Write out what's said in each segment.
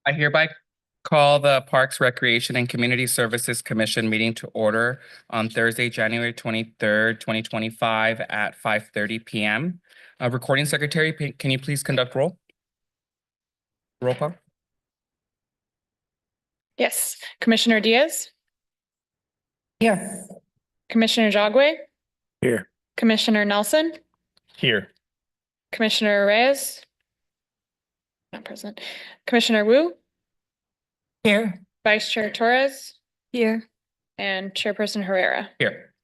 I hereby call the Parks, Recreation, and Community Services Commission meeting to order on Thursday, January 23rd, 2025 at 5:30 p.m. Recording Secretary, can you please conduct roll? Roll call. Yes. Commissioner Diaz, Here. Commissioner Jagwe, Here. Commissioner Nelson, Here. Commissioner Reyes. Not present. Commissioner Wu, Here. Vice Chair Torres, Here. and Chairperson Herrera. Here.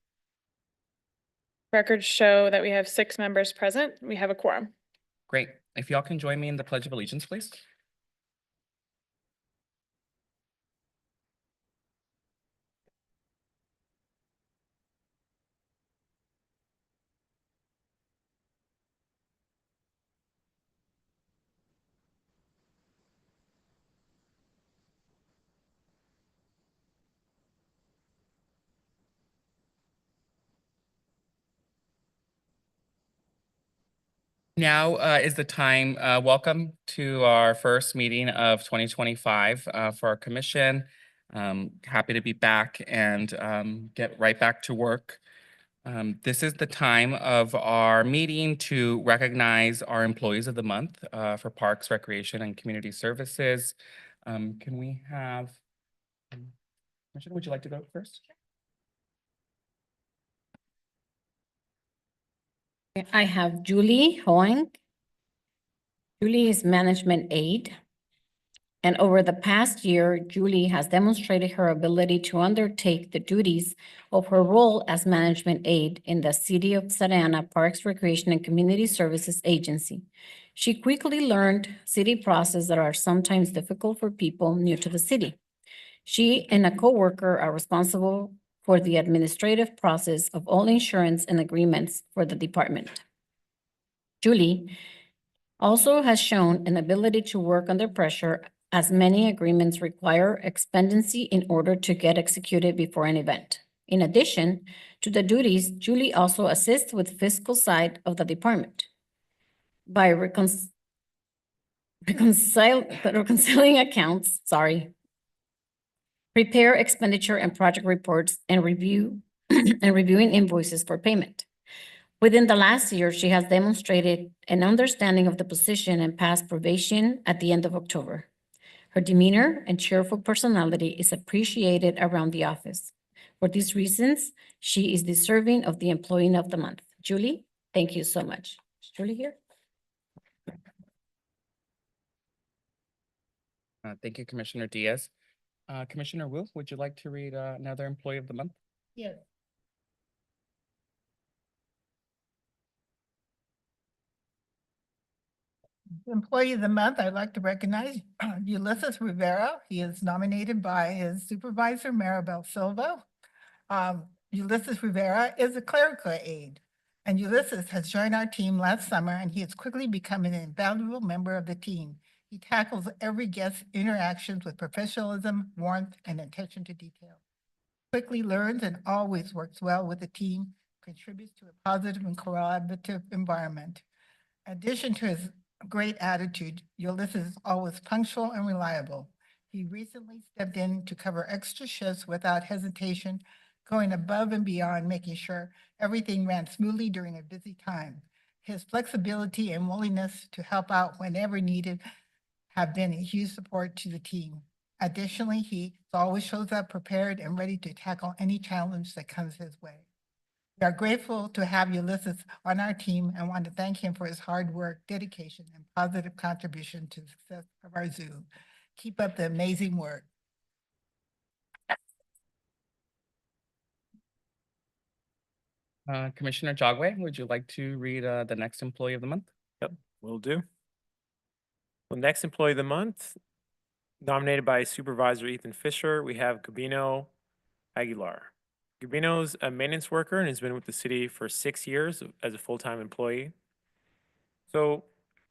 Records show that we have 6 members present. We have a quorum. Great. If y'all can join me in the Pledge of Allegiance, please. Now is the time. Welcome to our first meeting of 2025 for our commission. Happy to be back and get right back to work. This is the time of our meeting to recognize our employees of the month for Parks, Recreation, and Community Services. Can we have, Commissioner, would you like to go first? I have Julie Hoang. Julie is management aide. And over the past year, Julie has demonstrated her ability to undertake the duties of her role as management aide in the City of Santa Ana Parks, Recreation, and Community Services Agency. She quickly learned city processes that are sometimes difficult for people new to the city. She and a coworker are responsible for the administrative process of all insurance and agreements for the department. Julie also has shown an ability to work under pressure, as many agreements require expediency in order to get executed before an event. In addition to the duties, Julie also assists with fiscal side of the department by reconciling accounts, prepare expenditure and project reports, and reviewing invoices for payment. Within the last year, she has demonstrated an understanding of the position and passed probation at the end of October. Her demeanor and cheerful personality is appreciated around the office. For these reasons, she is deserving of the Employee of the Month. Julie, thank you so much. Is Julie here? Thank you, Commissioner Diaz. Commissioner Wu, would you like to read another Employee of the Month? Yes. Employee of the Month, I'd like to recognize Ulysses Rivera. He is nominated by his supervisor, Maribel Silva. Ulysses Rivera is a clerical aide, and Ulysses has joined our team last summer, and he has quickly become an invaluable member of the team. He tackles every guest's interactions with professionalism, warmth, and attention to detail. Quickly learns and always works well with the team, contributes to a positive and collaborative environment. In addition to his great attitude, Ulysses is always punctual and reliable. He recently stepped in to cover extra shifts without hesitation, going above and beyond, making sure everything ran smoothly during a busy time. His flexibility and willingness to help out whenever needed have been a huge support to the team. Additionally, he always shows up prepared and ready to tackle any challenge that comes his way. We are grateful to have Ulysses on our team and want to thank him for his hard work, dedication, and positive contribution to the success of our zoo. Keep up the amazing work. Commissioner Jagwe, would you like to read the next Employee of the Month? Yep, will do. Well, next Employee of the Month, nominated by Supervisor Ethan Fisher, we have Gabino Aguilar. Gabino's a maintenance worker and has been with the city for 6 years as a full-time employee. So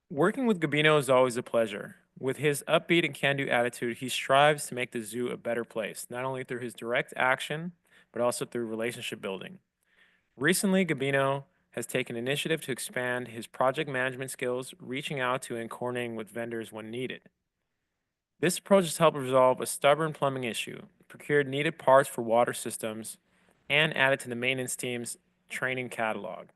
working with Gabino is always a pleasure. With his upbeat and can-do attitude, he strives to make the zoo a better place, not only through his direct action, but also through relationship building. Recently, Gabino has taken initiative to expand his project management skills, reaching out to and coordinating with vendors when needed. This approach has helped resolve a stubborn plumbing issue, procured needed parts for water systems, and added to the maintenance team's training catalog.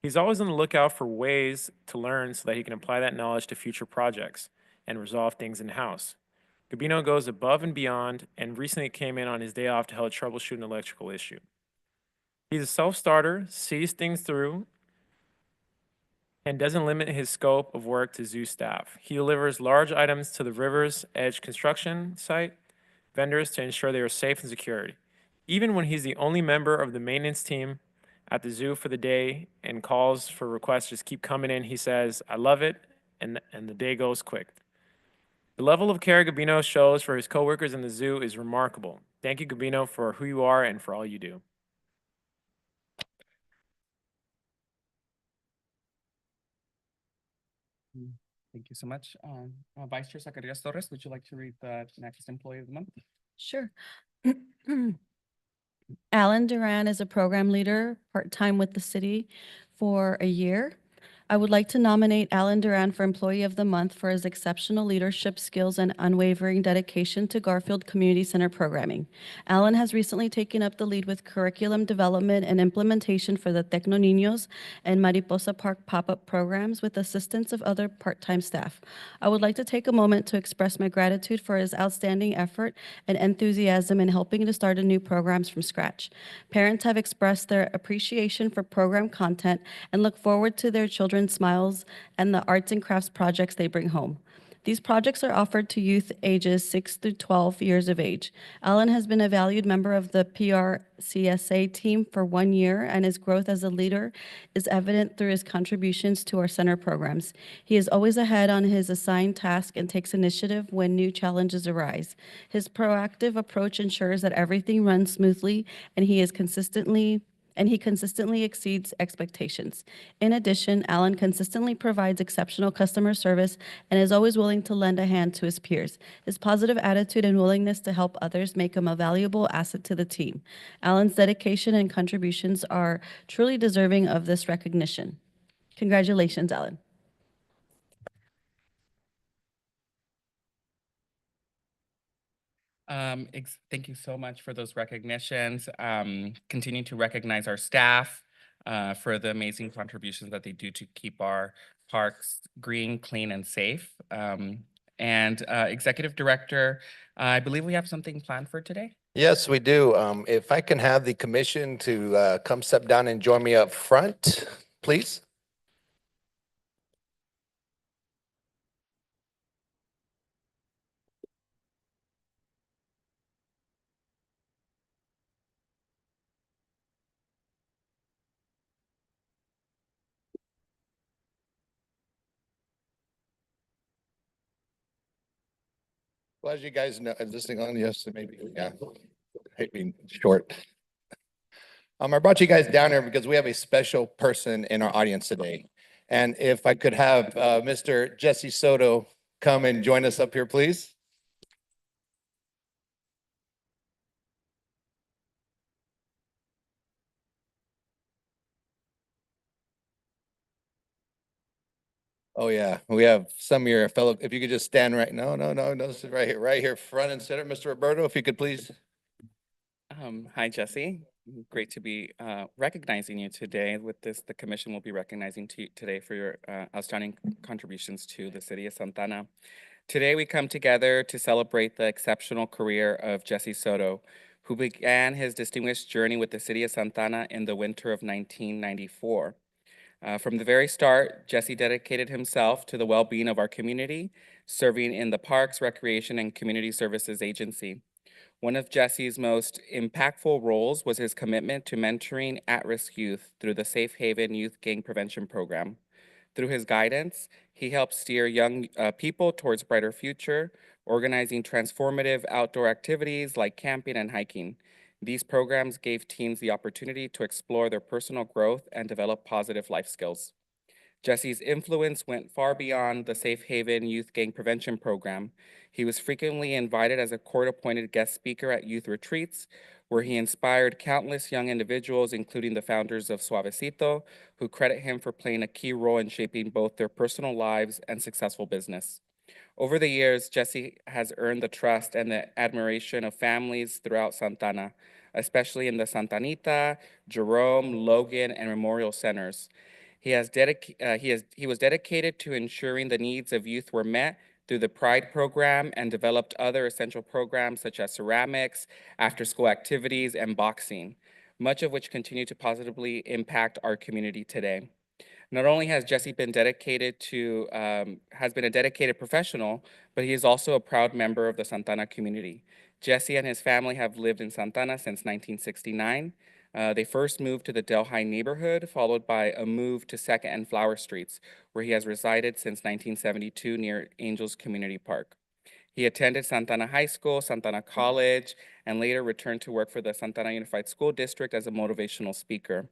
He's always on the lookout for ways to learn so that he can apply that knowledge to future projects and resolve things in-house. Gabino goes above and beyond and recently came in on his day off to help troubleshoot an electrical issue. He's a self-starter, sees things through, and doesn't limit his scope of work to zoo staff. He delivers large items to the River's Edge construction site vendors to ensure they are safe and secured. Even when he's the only member of the maintenance team at the zoo for the day and calls for requests just keep coming in, he says, "I love it," and the day goes quick. The level of care Gabino shows for his coworkers in the zoo is remarkable. Thank you, Gabino, for who you are and for all you do. Thank you so much. Vice Chair Zacarias Torres, would you like to read the next employee of the month? Sure. Alan Duran is a program leader, part-time with the city for a year. I would like to nominate Alan Duran for Employee of the Month for his exceptional leadership skills and unwavering dedication to Garfield Community Center programming. Alan has recently taken up the lead with curriculum development and implementation for the Tecno Niños and Mariposa Park pop-up programs with assistance of other part-time staff. I would like to take a moment to express my gratitude for his outstanding effort and enthusiasm in helping to start new programs from scratch. Parents have expressed their appreciation for program content and look forward to their children's smiles and the arts and crafts projects they bring home. These projects are offered to youth ages 6 through 12 years of age. Alan has been a valued member of the PRCSA team for 1 year, and his growth as a leader is evident through his contributions to our center programs. He is always ahead on his assigned task and takes initiative when new challenges arise. His proactive approach ensures that everything runs smoothly, and he consistently exceeds expectations. In addition, Alan consistently provides exceptional customer service and is always willing to lend a hand to his peers. His positive attitude and willingness to help others make him a valuable asset to the team. Alan's dedication and contributions are truly deserving of this recognition. Congratulations, Alan. Thank you so much for those recognitions. Continue to recognize our staff for the amazing contributions that they do to keep our parks green, clean, and safe. And Executive Director, I believe we have something planned for today. Yes, we do. If I can have the commission to come step down and join me up front, please. Well, as you guys know, listening on, yes, maybe, yeah, maybe short. I brought you guys down here because we have a special person in our audience today. And if I could have Mr. Jesse Soto come and join us up here, please. Oh, yeah, we have some of your fellow, if you could just stand right, no, this is right here, front and center, Mr. Roberto, if you could please. Hi, Jesse. Great to be recognizing you today. With this, the commission will be recognizing you today for your outstanding contributions to the city of Santa Ana. Today, we come together to celebrate the exceptional career of Jesse Soto, who began his distinguished journey with the city of Santa Ana in the winter of 1994. From the very start, Jesse dedicated himself to the well-being of our community, serving in the Parks, Recreation, and Community Services Agency. One of Jesse's most impactful roles was his commitment to mentoring at-risk youth through the Safe Haven Youth Gang Prevention Program. Through his guidance, he helped steer young people towards a brighter future, organizing transformative outdoor activities like camping and hiking. These programs gave teens the opportunity to explore their personal growth and develop positive life skills. Jesse's influence went far beyond the Safe Haven Youth Gang Prevention Program. He was frequently invited as a court-appointed guest speaker at youth retreats, where he inspired countless young individuals, including the founders of Suavecito, who credit him for playing a key role in shaping both their personal lives and successful business. Over the years, Jesse has earned the trust and the admiration of families throughout Santana, especially in the Santanita, Jerome, Logan, and Memorial Centers. He was dedicated to ensuring the needs of youth were met through the Pride program and developed other essential programs such as ceramics, after-school activities, and boxing, much of which continue to positively impact our community today. Not only has Jesse been has been a dedicated professional, but he is also a proud member of the Santana community. Jesse and his family have lived in Santana since 1969. They first moved to the Delhi neighborhood, followed by a move to 2nd and Flower Streets, where he has resided since 1972 near Angels Community Park. He attended Santana High School, Santana College, and later returned to work for the Santana Unified School District as a motivational speaker.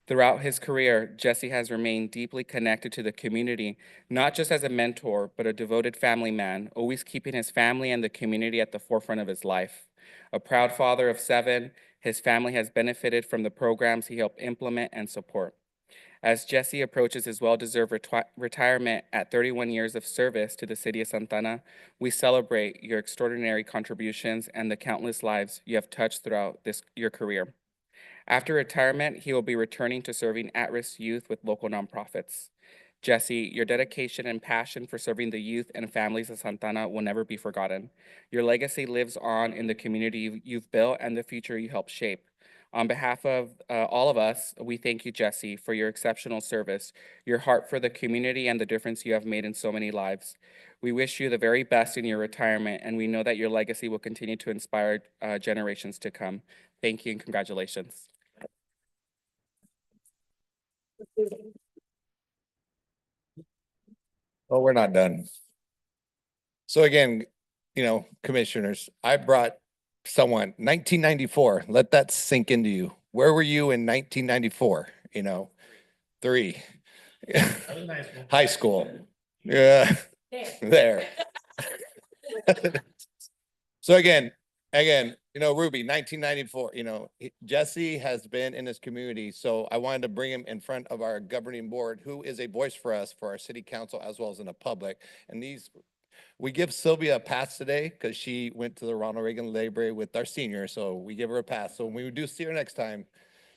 Throughout his career, Jesse has remained deeply connected to the community, not just as a mentor, but a devoted family man, always keeping his family and the community at the forefront of his life. A proud father of 7, his family has benefited from the programs he helped implement and support. As Jesse approaches his well-deserved retirement at 31 years of service to the city of Santana, we celebrate your extraordinary contributions and the countless lives you have touched throughout your career. After retirement, he will be returning to serving at-risk youth with local nonprofits. Jesse, your dedication and passion for serving the youth and families of Santana will never be forgotten. Your legacy lives on in the community you've built and the future you helped shape. On behalf of all of us, we thank you, Jesse, for your exceptional service, your heart for the community, and the difference you have made in so many lives. We wish you the very best in your retirement, and we know that your legacy will continue to inspire generations to come. Thank you and congratulations. Well, we're not done. So again, commissioners, I brought someone, 1994, let that sink into you. Where were you in 1994? 3. High school. Yeah, there. So again, Ruby, 1994, Jesse has been in this community. So I wanted to bring him in front of our governing board, who is a voice for us, for our city council, as well as in the public. And we give Sylvia a pass today because she went to the Ronald Reagan Library with our seniors. So we give her a pass. So when we do see her next time,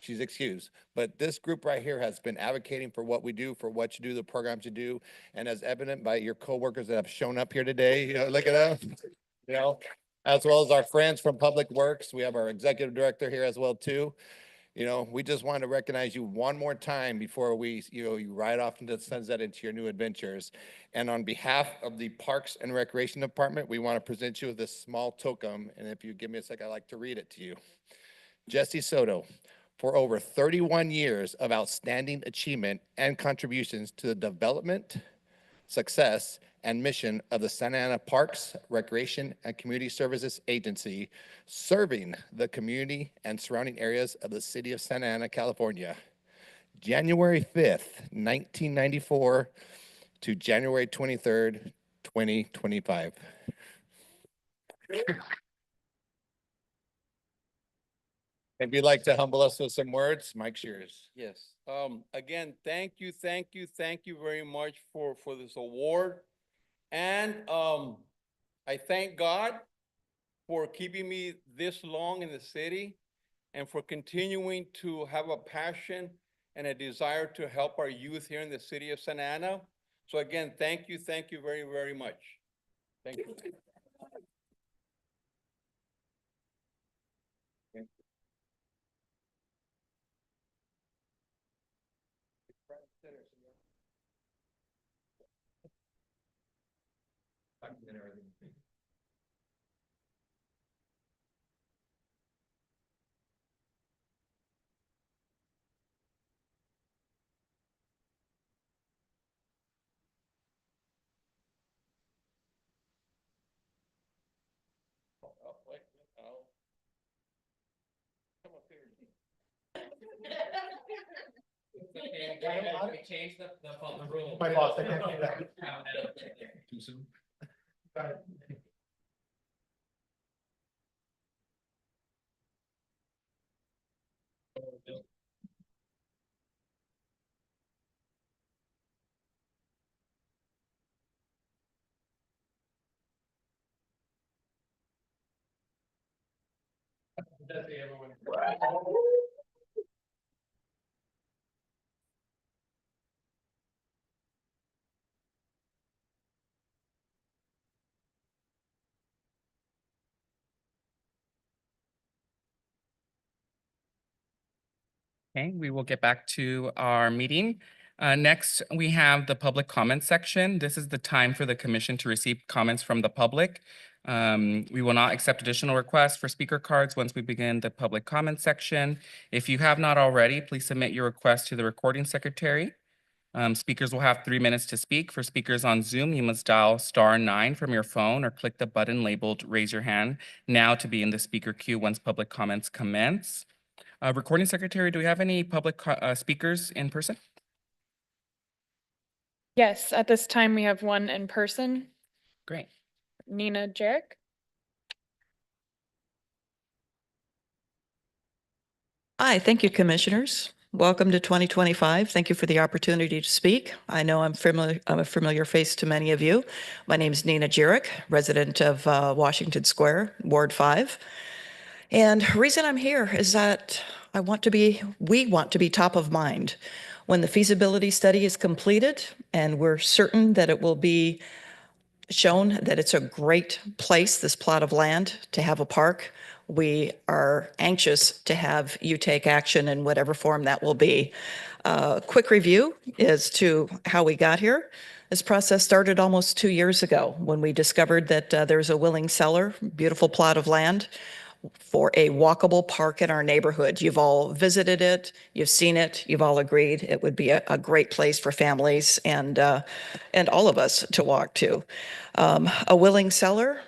she's excused. But this group right here has been advocating for what we do, for what you do, the programs you do. And as evident by your coworkers that have shown up here today, look at them, as well as our friends from Public Works. We have our executive director here as well too. We just want to recognize you one more time before you ride off into the sunset into your new adventures. And on behalf of the Parks and Recreation Department, we want to present you with this small token. And if you give me a sec, I'd like to read it to you. Jesse Soto, for over 31 years of outstanding achievement and contributions to the development, success, and mission of the Santa Ana Parks, Recreation, and Community Services Agency, serving the community and surrounding areas of the city of Santa Ana, California. January 5th, 1994 to January 23rd, 2025. If you'd like to humble us with some words, Mike's yours. Yes. Again, thank you very much for this award. And I thank God for keeping me this long in the city and for continuing to have a passion and a desire to help our youth here in the city of Santa Ana. So again, thank you very, very much. Thank you. We changed the rule. My boss, I can't do that. Too soon. Okay, we will get back to our meeting. Next, we have the public comment section. This is the time for the commission to receive comments from the public. We will not accept additional requests for speaker cards once we begin the public comment section. If you have not already, please submit your request to the recording secretary. Speakers will have 3 minutes to speak. For speakers on Zoom, you must dial *9 from your phone or click the button labeled "Raise Your Hand" now to be in the speaker queue once public comments commence. Recording secretary, do we have any public speakers in person? Yes, at this time, we have one in person, Great. Nina Jarek. Hi, thank you, Commissioners. Welcome to 2025. Thank you for the opportunity to speak. I know I'm a familiar face to many of you. My name is Nina Jurek, resident of Washington Square, Ward 5. And the reason I'm here is that we want to be top of mind. When the feasibility study is completed and we're certain that it will be shown that it's a great place, this plot of land, to have a park, we are anxious to have you take action in whatever form that will be. Quick review as to how we got here. This process started almost 2 years ago when we discovered that there's a willing seller, beautiful plot of land for a walkable park in our neighborhood. You've all visited it, you've seen it, you've all agreed it would be a great place for families and all of us to walk to. A willing seller,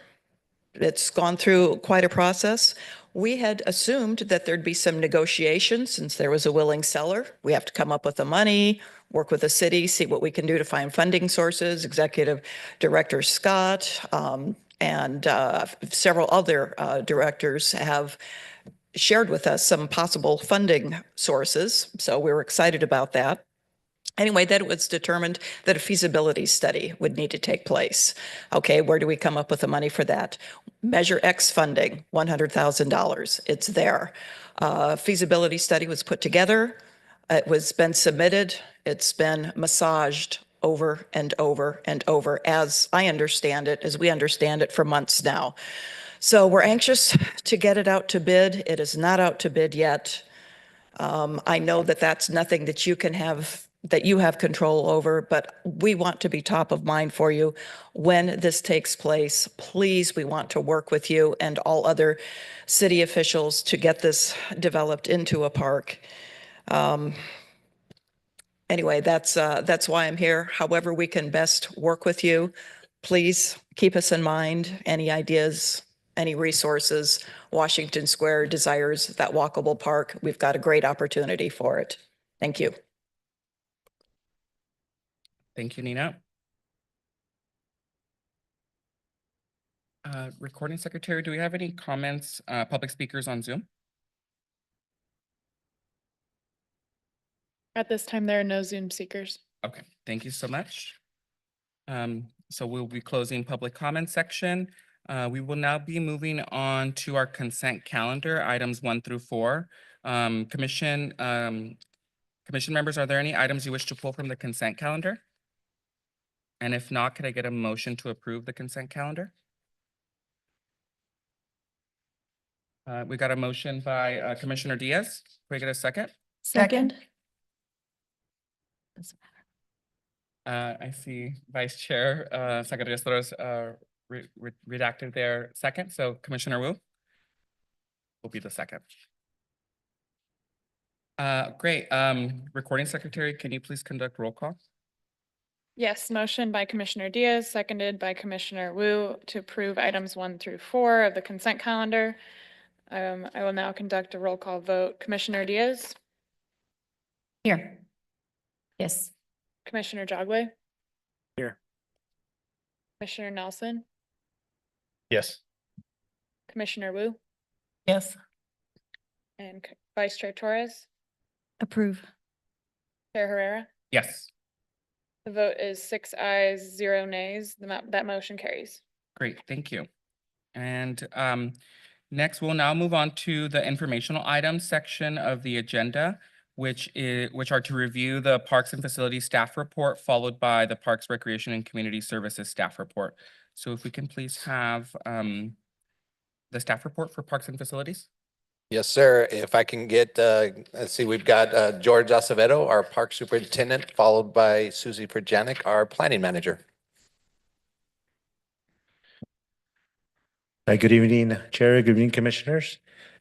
it's gone through quite a process. We had assumed that there'd be some negotiation since there was a willing seller. We have to come up with the money, work with the city, see what we can do to find funding sources. Executive Director Scott and several other directors have shared with us some possible funding sources. So we were excited about that. Anyway, then it was determined that a feasibility study would need to take place. Okay, where do we come up with the money for that? Measure X funding, $100,000. It's there. Feasibility study was put together. It was been submitted. It's been massaged over and over and over, as I understand it, as we understand it, for months now. So we're anxious to get it out to bid. It is not out to bid yet. I know that that's nothing that you have control over, but we want to be top of mind for you when this takes place. Please, we want to work with you and all other city officials to get this developed into a park. Anyway, that's why I'm here. However we can best work with you, please keep us in mind. Any ideas, any resources? Washington Square desires that walkable park. We've got a great opportunity for it. Thank you. Thank you, Nina. Recording secretary, do we have any comments, public speakers on Zoom? At this time, there are no Zoom speakers. Okay, thank you so much. So we'll be closing public comment section. We will now be moving on to our consent calendar, items 1 through 4. Commission members, are there any items you wish to pull from the consent calendar? And if not, could I get a motion to approve the consent calendar? We got a motion by Commissioner Diaz. Can we get a second? Second. Doesn't matter. I see Vice Chair Secretary Soto's redacted their second. So Commissioner Wu will be the second. Great. Recording Secretary, can you please conduct roll call? Yes, motion by Commissioner Diaz, seconded by Commissioner Wu to approve items 1 through 4 of the consent calendar. I will now conduct a roll call vote. Commissioner Diaz, Here. Yes. Commissioner Jogway, Here. Commissioner Nelson, Yes. Commissioner Wu, Yes. and Vice Chair Torres, Approve. Chair Herrera. Yes. The vote is 6 ayes, 0 nays. That motion carries. Great, thank you. And Next, we'll now move on to the informational items section of the agenda, which are to review the Parks and Facilities Staff Report, followed by the Parks, Recreation, and Community Services Staff Report. So if we can please have the staff report for Parks and Facilities. Yes, sir. If I can get, let's see, we've got George Acevedo, our Park Superintendent, followed by Susie Perjanic, our Planning Manager. Hi, good evening, Chair. Good evening, Commissioners.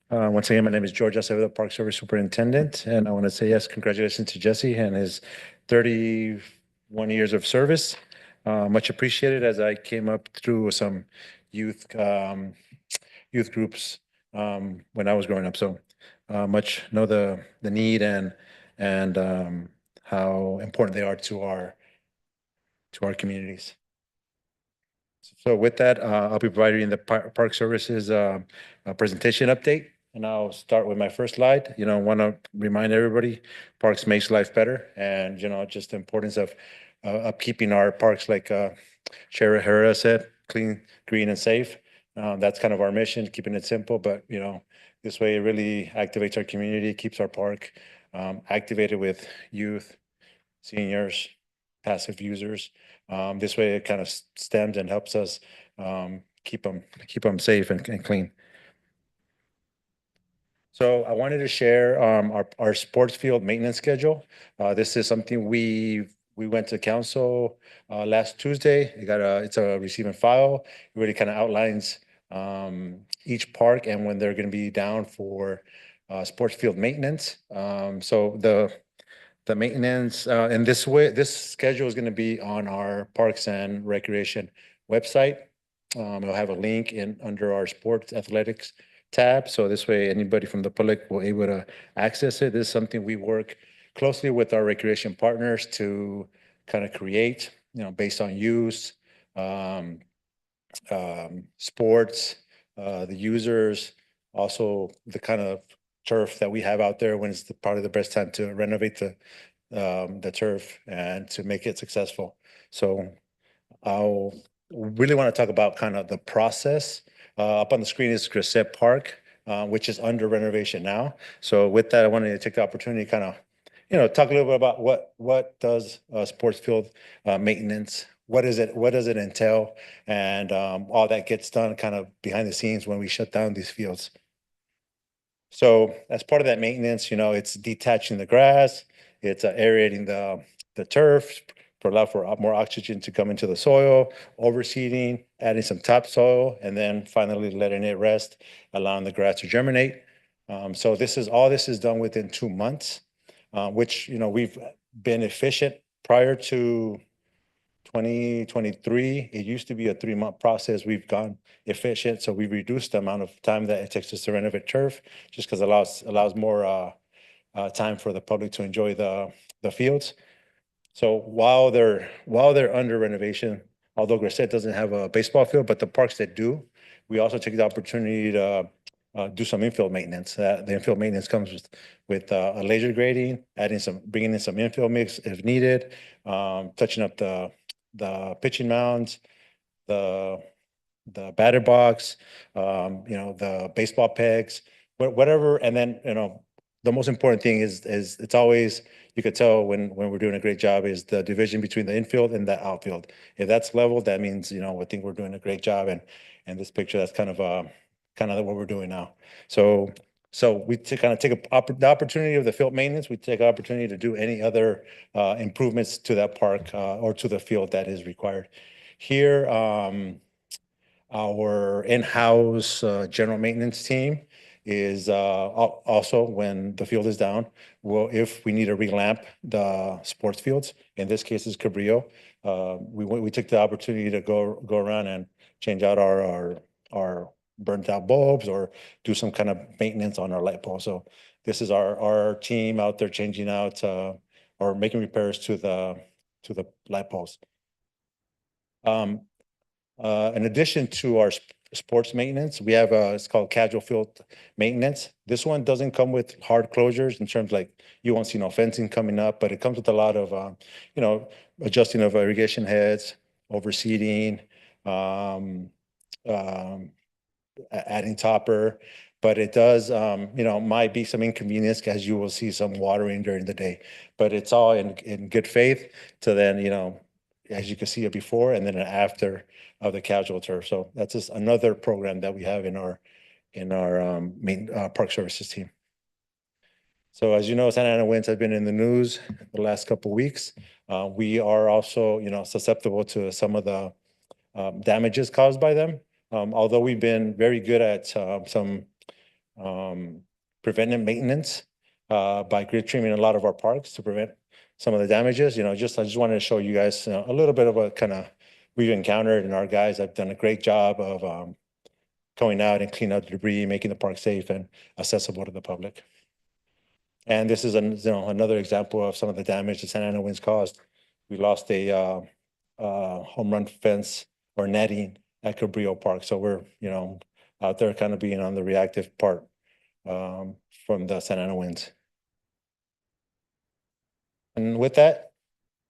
Once again, my name is George Acevedo, Park Service Superintendent, and I want to say yes, congratulations to Jesse and his 31 years of service. Much appreciated as I came up through some youth groups when I was growing up. So much know the need and how important they are to our communities. So with that, I'll be providing the Park Services presentation update, and I'll start with my first slide. You know, I want to remind everybody, parks makes life better, and you know, just the importance of keeping our parks, like Chair Herrera said, clean, green, and safe. That's kind of our mission, keeping it simple, but you know, this way it really activates our community, keeps our park activated with youth, seniors, passive users. This way it kind of stems and helps us keep them safe and clean. So I wanted to share our sports field maintenance schedule. This is something we went to council last Tuesday. It's a receive and file. It really kind of outlines each park and when they're going to be down for sports field maintenance. So the maintenance and this schedule is going to be on our Parks and Recreation website. It'll have a link under our sports athletics tab. So this way anybody from the public will be able to access it. This is something we work closely with our recreation partners to kind of create, you know, based on use, sports, the users, also the kind of turf that we have out there, when it's probably the best time to renovate the turf and to make it successful. So I'll really want to talk about kind of the process. Up on the screen is Grisette Park, which is under renovation now. So with that, I wanted to take the opportunity to kind of, you know, talk a little bit about what does sports field maintenance, what does it entail, and all that gets done kind of behind the scenes when we shut down these fields. So as part of that maintenance, you know, it's detaching the grass, it's aerating the turf to allow for more oxygen to come into the soil, overseeding, adding some topsoil, and then finally letting it rest, allowing the grass to germinate. So all this is done within 2 months, which, you know, we've been efficient. Prior to 2023, it used to be a 3-month process. We've gone efficient, so we've reduced the amount of time that it takes us to renovate turf, just because it allows more time for the public to enjoy the fields. So while they're under renovation, although Grisette doesn't have a baseball field, but the parks that do, we also take the opportunity to do some infield maintenance. The infield maintenance comes with a laser grading, bringing in some infield mix if needed, touching up the pitching mounds, the batter box, you know, the baseball pegs, whatever. And then, you know, the most important thing is it's always, you could tell when we're doing a great job, is the division between the infield and the outfield. If that's level, that means, you know, I think we're doing a great job. And this picture, that's kind of what we're doing now. So we take the opportunity of the field maintenance. We take opportunity to do any other improvements to that park or to the field that is required. Here, our in-house general maintenance team is also, when the field is down, if we need to relamp the sports fields, in this case is Cabrillo, we took the opportunity to go around and change out our burnt out bulbs or do some kind of maintenance on our light pole. So this is our team out there changing out or making repairs to the light poles. In addition to our sports maintenance, we have it's called casual field maintenance. This one doesn't come with hard closures in terms, like, you won't see no fencing coming up, but it comes with a lot of you know, adjusting of irrigation heads, overseeding, adding topper, but it does, might be some inconvenience as you will see some watering during the day. But it's all in good faith to then, as you can see it before and then after of the casual turf. So that's just another program that we have in our main park services team. So as you know, Santa Ana winds have been in the news the last couple of weeks. We are also, susceptible to some of the damages caused by them. Although we've been very good at some preventive maintenance by grid trimming a lot of our parks to prevent some of the damages. I just wanted to show you guys a little bit of what kind of we've encountered, and our guys have done a great job of going out and cleaning up the debris, making the park safe and accessible to the public. And this is another example of some of the damage that Santa Ana winds caused. We lost a home run fence or netting at Cabrillo Park. So we're, out there kind of being on the reactive part from the Santa Ana winds. And with that,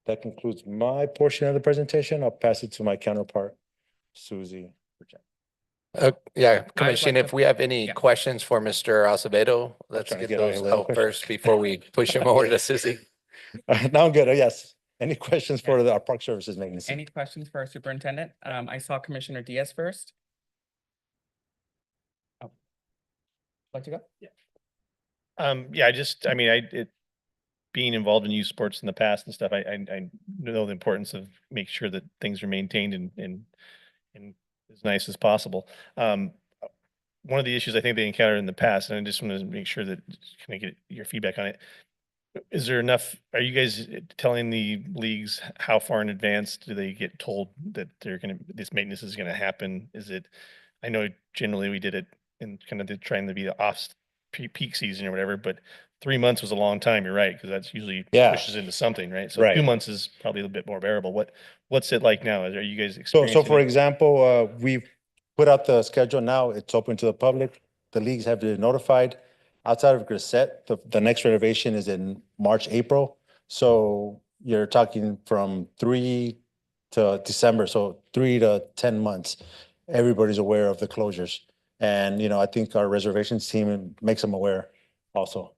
that concludes my portion of the presentation. I'll pass it to my counterpart, Susie. Yeah, I'd Commissioner, like if to- we have any yeah. questions for Mr. Acevedo, let's trying to get get away those with a out question. first before we push him over to Susie. Now I'm good. Yes. Any questions for our park services maintenance? Any questions for our superintendent? I saw Commissioner Diaz first. Oh. Like to go? Yeah, being involved in youth sports in the past and stuff, I know the importance of make sure that things are maintained and as nice as possible. One of the issues I think they encountered in the past, and I just want to make sure that, can I get your feedback on it? Is there enough, are you guys telling the leagues how far in advance do they get told that this maintenance is gonna happen? I know generally we did it in kind of trying to be the peak season or whatever, but 3 months was a long time, you're right, because that's usually Yeah. pushes into something, right? So Right. 2 months is probably a little bit more bearable. What's it like now? Are you guys So experiencing? for it? example, we've put out the schedule now. It's open to the public. The leagues have been notified. Outside of Grisette, the next renovation is in March, April. So you're talking from 3 to December, so 3 to 10 months. Everybody's aware of the closures. And, I think our reservations team makes them aware also.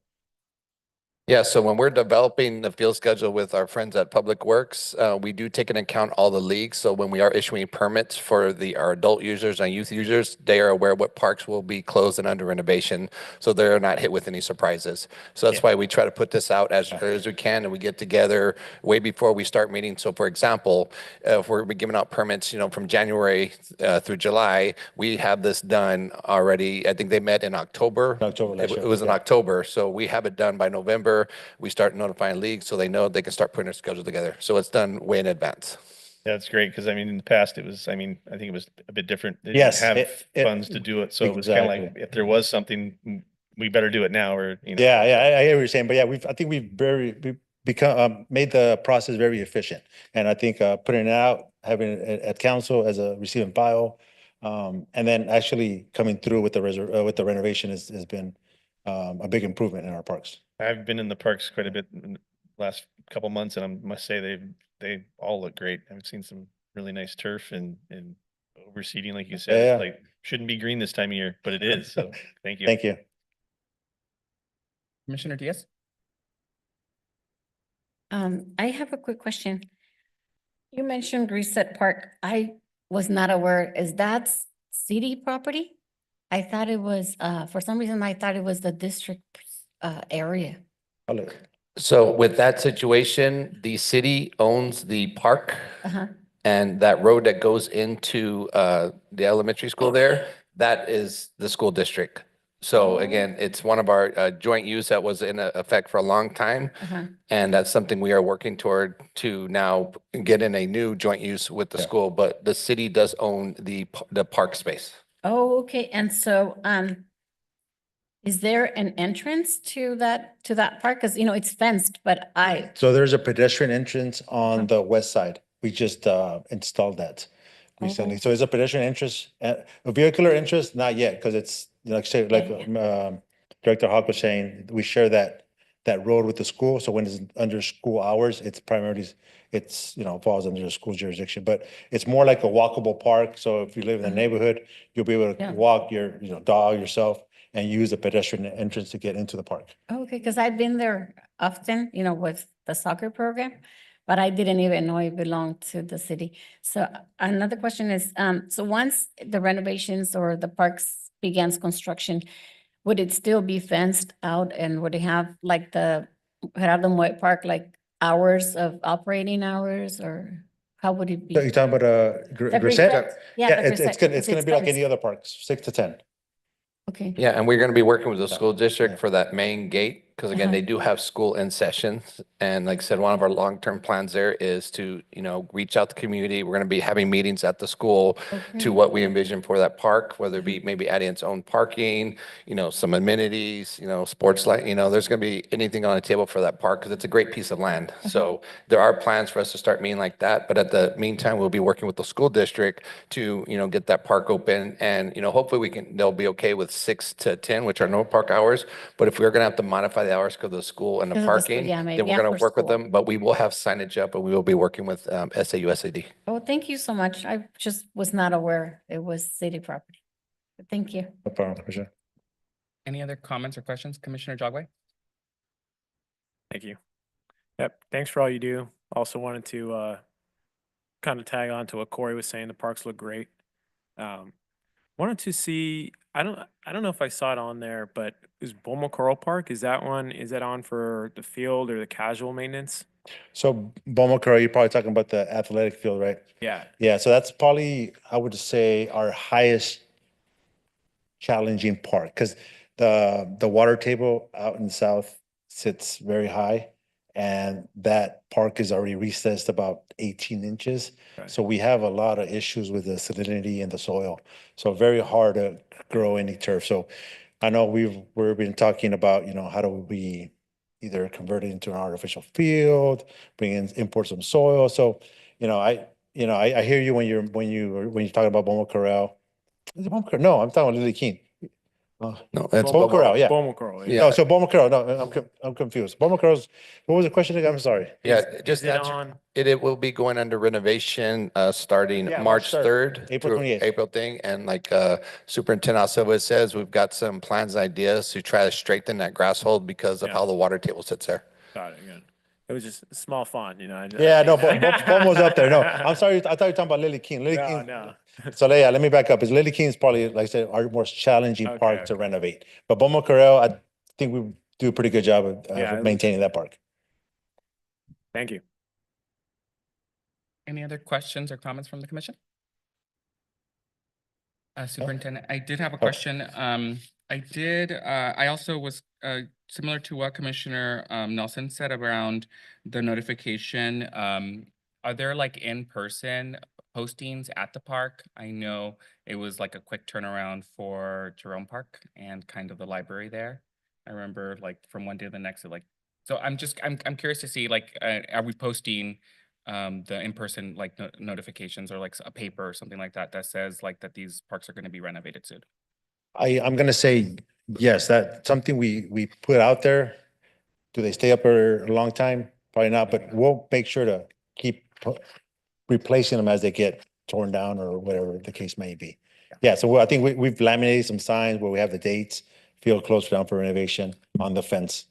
Yeah, so when we're developing the field schedule with our friends at Public Works, we do take into account all the leagues. So when we are issuing permits for our adult users and youth users, they are aware what parks will be closed and under renovation, so they're not hit with any surprises. So that's Yeah. why we try to put this out as early as we can, and we get together way before we start meeting. So for example, if we're giving out permits, from January through July, we have this done already. I think they met in October. October last It year, was in yeah. October, so we have it done by November. We start notifying leagues so they know they can start putting their schedule together. So it's done way in advance. That's great, because in the past, I think it was a bit different. They Yes, didn't have it- funds to do it, so it was kind of like, Exactly. if there was something, we better do it now, or, Yeah, I hear what you're saying, but yeah, I think we've become, made the process very efficient. And I think, putting it out, having it at council as a receiving file, and then actually coming through with the renovation has been, a big improvement in our parks. I've been in the parks quite a bit in the last couple months, and I must say they all look great. I've seen some really nice turf and overseeding, like you said. Yeah, It's yeah. like, shouldn't be green this time of year, but it is, so thank you. Thank you. Commissioner Diaz? I have a quick question. You mentioned Reset Park. I was not aware. Is that city property? I thought it was, for some reason, I thought it was the district area. I'll look. So with that situation, the city owns the park, Uh-huh. and that road that goes into the elementary school there, that is the school district. So again, it's one of our joint use that was in effect for a long time. Uh-huh. And that's something we are working toward to now get in a new joint use with the Yeah. school, but the city does own the park space. Oh, okay. And so, is there an entrance to that park? Because, it's fenced, but So there's a pedestrian entrance on the west side. We just installed that recently. Oh. So it's a pedestrian entrance, a vehicular entrance, not yet, because it's, like Yeah, Director Hawk was saying, we share that that road with the school. So when it's under school hours, it's primarily, falls under the school jurisdiction, but it's more like a walkable park. So if you live in the neighborhood, you'll be able Yeah. to walk your, dog, yourself, and use the pedestrian entrance to get into the park. Okay, because I've been there often, with the soccer program, but I didn't even know it belonged to the city. So another question is, so once the renovations or the parks begins construction, would it still be fenced out and would it have like the Gerardo Moy Park, like hours of operating hours, or how would it be? So you're talking about, The Grisette? Grisette? Yeah, the it's Grisette, gonna, because it's gonna be like any fenced. other parks, 6 to 10. Okay. Yeah, and we're going to be working with the Yeah. school Yeah. district for that main gate, because again, Uh-huh. they do have school in session. And like I said, one of our long-term plans there is to, reach out to the community. We're going to be having meetings at the school Okay. to what we envision for that park, whether it be maybe adding its own parking, some amenities, sports light, there's going to be anything on the table for that park, because it's a great piece of land. So there are plans for us to start meeting like that, but at the meantime, we'll be working with the school district to, get that park open. And, hopefully they'll be okay with 6 to 10, which are no park hours. But if we're going to have to modify the hours because of the school and the Because of the school, parking, yeah, maybe then we're going after to work with school. them, but we will have signage up and we will be working with SAU, SAD. Oh, thank you so much. I just was not aware it was city property. But thank you. No problem, Commissioner. Any other comments or questions, Commissioner Jogway? Thank you. Yep, thanks for all you do. Also wanted to kind of tag on to what Corey was saying. The parks look great. Wanted to see, I don't know if I saw it on there, but is Beaumont Coral Park, is that on for the field or the casual maintenance? So Bomokoro, you're probably talking about the athletic field, right? Yeah. Yeah, so that's probably, I would say, our highest challenging part, because the water table out in the south sits very high, and that park is already recessed about 18 inches. Right. So we have a lot of issues with the salinity in the soil. So very hard to grow any turf. So I know we've been talking about, how do we either convert it into an artificial field, import some soil. So, I hear you when you're talking about Beaumont Corral. Is it Beaumont Corral? No, I'm talking about Lily King. No, that's Beaumont Corral, yeah. Beaumont Coral, Yeah. No, so Beaumont Corral, no, I'm confused. Beaumont Corral's, what was the question again? I'm sorry. Yeah, Is just it answer. on? It will be going under renovation, starting Yeah, March March 3rd. April through 28th. April thing, and like, Superintendent Silva says, we've got some plans and ideas to try to straighten that grass hold because of Yeah. how the water table sits there. Got it, good. It was just a small font, Yeah, no, Beaumont's up there. No, I'm sorry, I thought you were talking about Lily King. Lily No, King. no. So yeah, let me back up. Is Lily King is probably, like I said, our most challenging Okay, park to okay. renovate. But Beaumont Corral, I think we do a pretty good job Yeah, of it maintaining that park. Thank you. Any other questions or comments from the commission? Superintendent, I did have a question. I also was, similar to what Commissioner Nelson said around the notification. Are there like in-person postings at the park? I know it was like a quick turnaround for Jerome Park and kind of the library there. I remember like from one day to the next, so I'm curious to see like, are we posting the in-person like notifications or like a paper or something like that that says like that these parks are going to be renovated soon? I'm gonna say, yes, that's something we put out there. Do they stay up for a long time? Probably not, but we'll make sure to keep replacing them as they get torn down or whatever the case may be. Yeah, so I think we've laminated some signs where we have the dates, field closed down for renovation on the fence.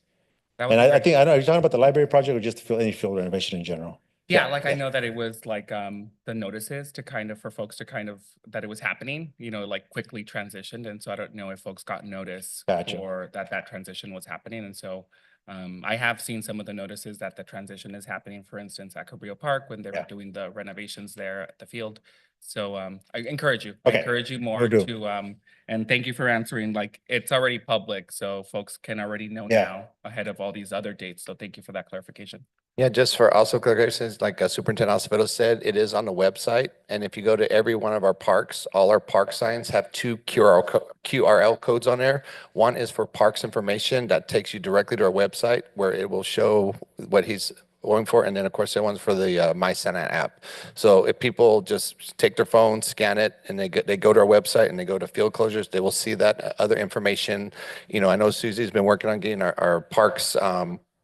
That would And be I great. think, I know, you're talking about the library project or just any field renovation in general? Yeah, like I yeah. know that it was like the notices to kind of for folks to kind of that it was happening, like quickly transitioned. And so I don't know if folks got notice Gotcha. for that transition was happening. And so I have seen some of the notices that the transition is happening, for instance, at Cabrillo Park when they were Yeah. doing the renovations there at the field. So I encourage you. Okay, I encourage you more will do. to and thank you for answering. Like it's already public, so folks can already know Yeah. now ahead of all these other dates. So thank you for that clarification. Yeah, just for also clarification, like Superintendent Acevedo said, it is on the website. And if you go to every one of our parks, all our park signs have two QRL codes on there. One is for parks information that takes you directly to our website where it will show what he's going for. And then of course, the one's for the My Santa app. So if people just take their phone, scan it, and they go to our website and they go to field closures, they will see that other information. I know Susie's been working on getting our parks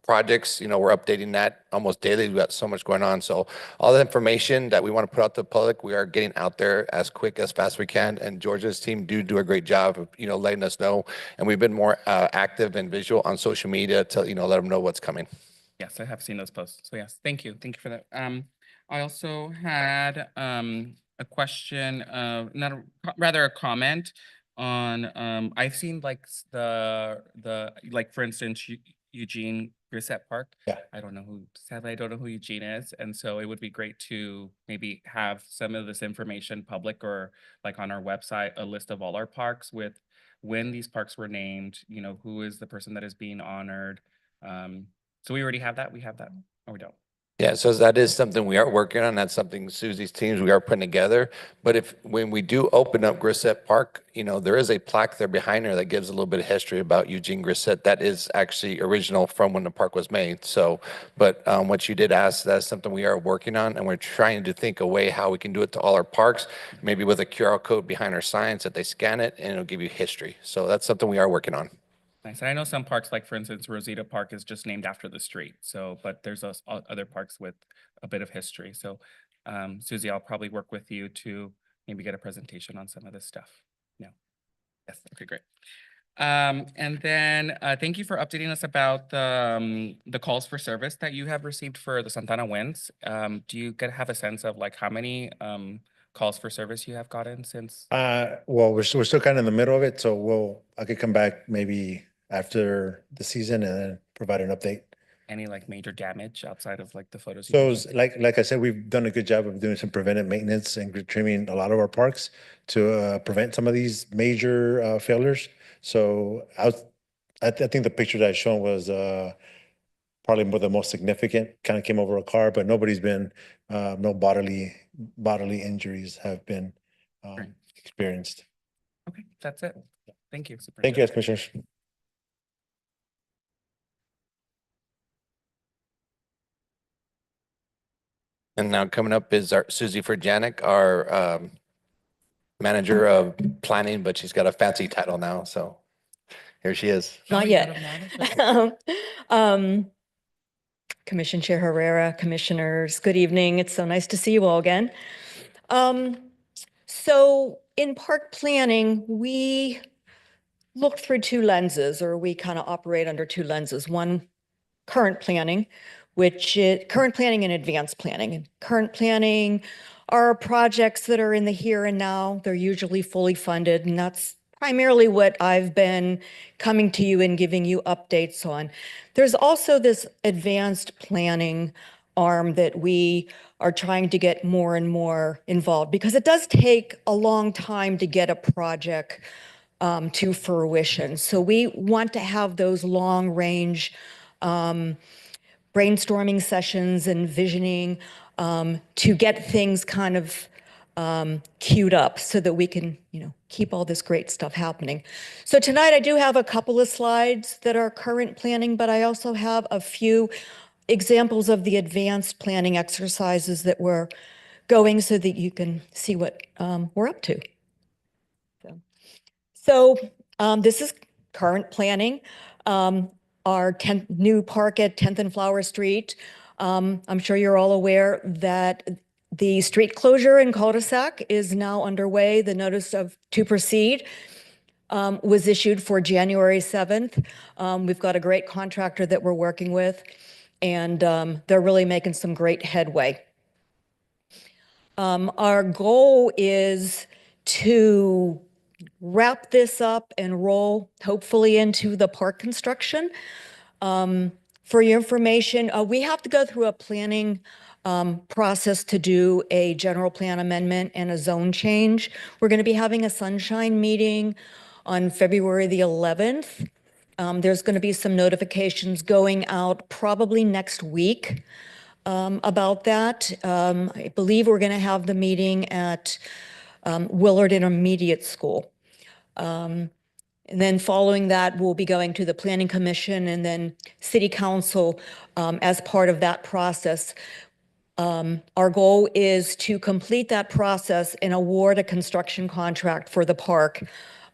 projects, we're updating that almost daily. We've got so much going on. So all the information that we want to put out to the public, we are getting out there as fast as we can. And Georgia's team do a great job of, letting us know. And we've been more active and visual on social media to, let them know what's coming. Yes, I have seen those posts. So yes, thank you. Thank you for that. I also had a question, rather a comment on I've seen like like for instance Eugene Grisette Park. Yeah. Sadly I don't know who Eugene is, and so it would be great to maybe have some of this information public or like on our website, a list of all our parks with when these parks were named, who is the person that is being honored. So we already have that. We have that, or we don't. Yeah, so that is something we are working on. That's something Susie's teams we are putting together. But when we do open up Grisette Park, there is a plaque there behind her that gives a little bit of history about Eugene Grisette. That is actually original from when the park was made. So, but what you did ask, that's something we are working on, and we're trying to think a way how we can do it to all our parks, maybe with a QR code behind our signs that they scan it and it'll give you history. So that's something we are working on. Nice. And I know some parks, like for instance, Rosita Park is just named after the street. So, but there's other parks with a bit of history. So, Susie, I'll probably work with you to maybe get a presentation on some of this stuff. No. Yes. Okay, great. And then thank you for updating us about the calls for service that you have received for the Santana Winds. Do you have a sense of like how many calls for service you have gotten since? Well, we're still kind of in the middle of it, so I could come back maybe after the season and then provide an update. Any like major damage outside of like the photos? So like I said, we've done a good job of doing some preventive maintenance and trimming a lot of our parks to prevent some of these major failures. So I think the picture that I shown was probably the most significant. Kind of came over a car, but nobody's been no bodily injuries have been experienced. Okay, that's it. Thank you. Thank you, Commissioners. And now coming up is our Susie Furjanic, our manager of planning, but she's got a fancy title now. So here she is. Not yet. Commission Chair Herrera, commissioners, good evening. It's so nice to see you all again. So in park planning, we look through two lenses, or we kind of operate under two lenses. One, current planning, which is current planning and advanced planning. And current planning are projects that are in the here and now. They're usually fully funded, and that's primarily what I've been coming to you and giving you updates on. There's also this advanced planning arm that we are trying to get more and more involved, because it does take a long time to get a project to fruition. So we want to have those long range brainstorming sessions and visioning to get things kind of queued up so that we can, keep all this great stuff happening. So tonight I do have a couple of slides that are current planning, but I also have a few examples of the advanced planning exercises that we're going so that you can see what we're up to. So this is current planning. Our new park at 10th and Flower Street. I'm sure you're all aware that the street closure in cul-de-sac is now underway. The notice to proceed was issued for January 7th. We've got a great contractor that we're working with, and they're really making some great headway. Our goal is to wrap this up and roll hopefully into the park construction. For your information, we have to go through a planning process to do a general plan amendment and a zone change. We're going to be having a sunshine meeting on February the 11th. There's going to be some notifications going out probably next week about that. I believe we're going to have the meeting at Willard Intermediate School. And then following that, we'll be going to the Planning Commission and then City Council as part of that process. Our goal is to complete that process and award a construction contract for the park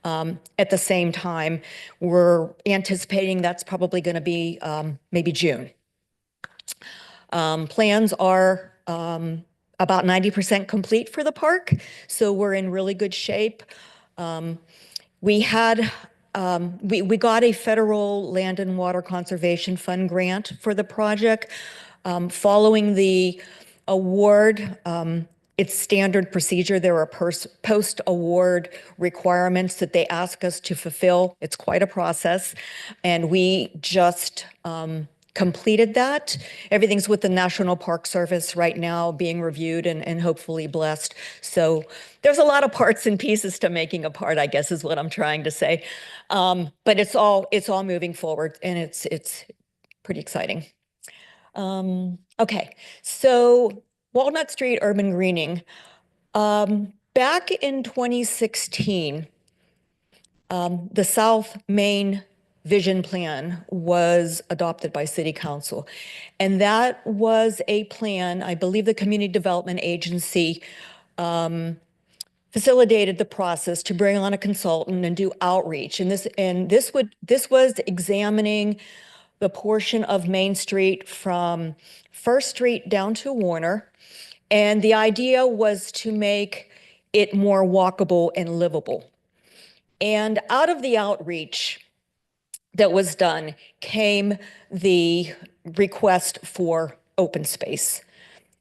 at the same time. We're anticipating that's probably going to be maybe June. Plans are about 90% complete for the park, so we're in really good shape. We got a federal Land and Water Conservation Fund grant for the project. Following the award, it's standard procedure. There are post-award requirements that they ask us to fulfill. It's quite a process, and we just completed that. Everything's with the National Park Service right now being reviewed and hopefully blessed. So there's a lot of parts and pieces to making a part, I guess is what I'm trying to say. But it's all moving forward, and it's pretty exciting. Okay, so Walnut Street urban greening. Back in 2016, the South Main Vision Plan was adopted by City Council. And that was a plan, I believe the Community Development Agency facilitated the process to bring on a consultant and do outreach. And this was examining the portion of Main Street from First Street down to Warner. And the idea was to make it more walkable and livable. And out of the outreach that was done came the request for open space.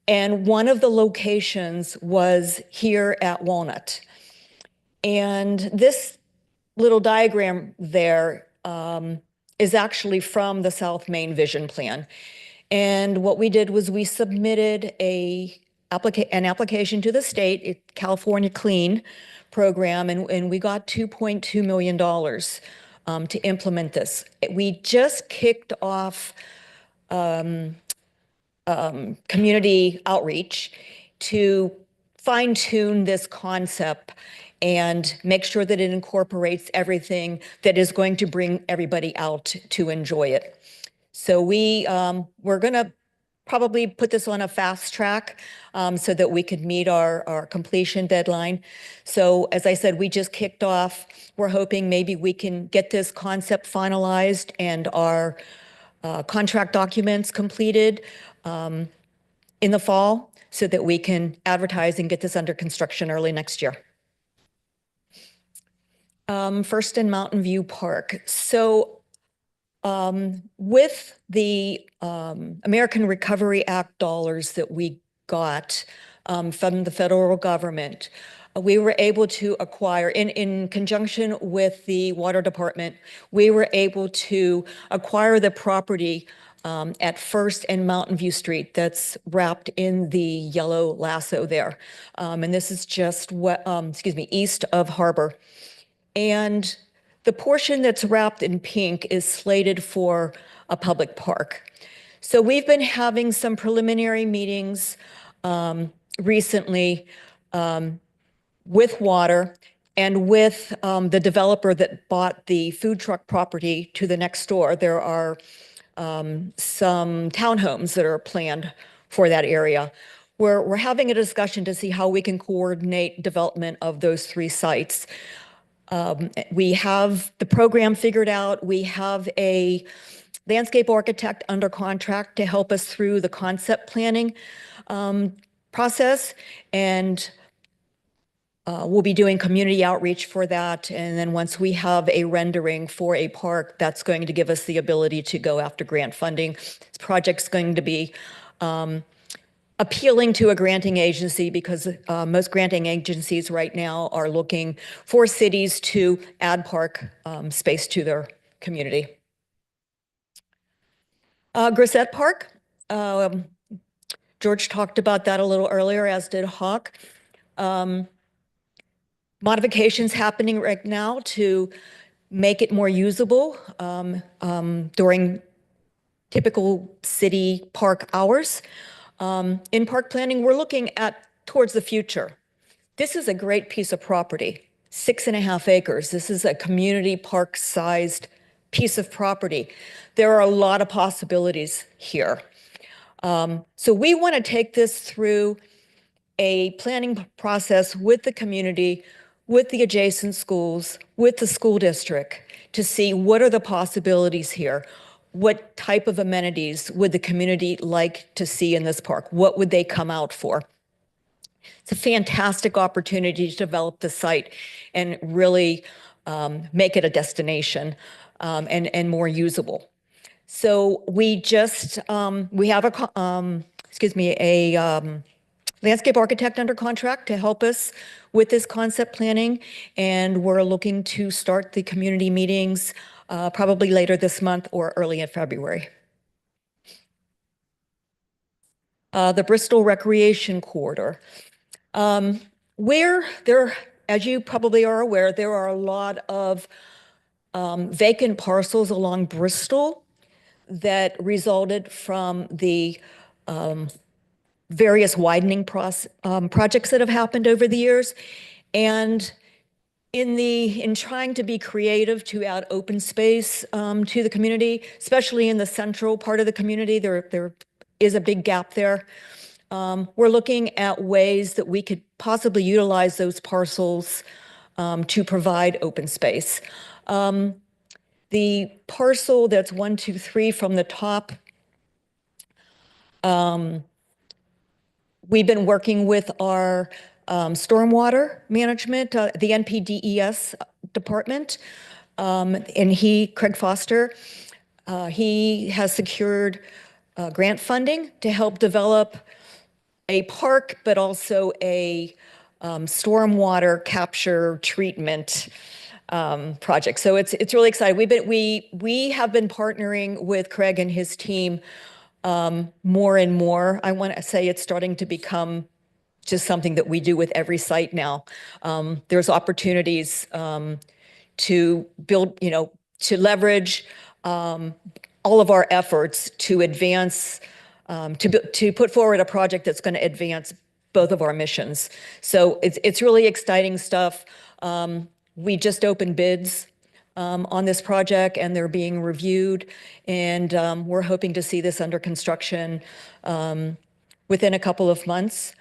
And one of the locations was here at Walnut. And this little diagram there is actually from the South Main Vision Plan. And what we did was we submitted an application to the state, California Clean program, and we got $2.2 million to implement this. We just kicked off community outreach to fine-tune this concept and make sure that it incorporates everything that is going to bring everybody out to enjoy it. So we're going to probably put this on a fast track so that we could meet our completion deadline. So as I said, we just kicked off. We're hoping maybe we can get this concept finalized and our contract documents completed in the fall so that we can advertise and get this under construction early next year. First and Mountain View Park. So with the American Recovery Act dollars that we got from the federal government, we were able to acquire, in conjunction with the water department, we were able to acquire the property at First and Mountain View Street that's wrapped in the yellow lasso there. And this is just east of Harbor. And the portion that's wrapped in pink is slated for a public park. So we've been having some preliminary meetings recently with water and with the developer that bought the food truck property to the next door. There are some townhomes that are planned for that area. We're having a discussion to see how we can coordinate development of those three sites. We have the program figured out. We have a landscape architect under contract to help us through the concept planning process. And we'll be doing community outreach for that. And then once we have a rendering for a park, that's going to give us the ability to go after grant funding. This project's going to be appealing to a granting agency because most granting agencies right now are looking for cities to add park space to their community. Grisette Park, George talked about that a little earlier, as did Hawk. Modifications happening right now to make it more usable during typical city park hours. In park planning, we're looking towards the future. This is a great piece of property, 6.5 acres. This is a community park-sized piece of property. There are a lot of possibilities here. So we want to take this through a planning process with the community with the adjacent schools, with the school district, to see what are the possibilities here. What type of amenities would the community like to see in this park? What would they come out for? It's a fantastic opportunity to develop the site and really make it a destination and more usable. So we just, we have a landscape architect under contract to help us with this concept planning. And we're looking to start the community meetings probably later this month or early in February. The Bristol Recreation Corridor. Where there, as you probably are aware, there are a lot of vacant parcels along Bristol that resulted from the various widening projects that have happened over the years. And in trying to be creative to add open space to the community, especially in the central part of the community, there is a big gap there. We're looking at ways that we could possibly utilize those parcels to provide open space. The parcel that's 1, 2, 3 from the top, we've been working with our stormwater management, the NPDES department, and Craig Foster, he has secured grant funding to help develop a park, but also a stormwater capture treatment project. So it's really exciting. We have been partnering with Craig and his team more and more. I want to say it's starting to become just something that we do with every site now. There's opportunities to build, to leverage all of our efforts to advance, to put forward a project that's going to advance both of our missions. So it's really exciting stuff. We just opened bids on this project and they're being reviewed, and we're hoping to see this under construction within a couple of months.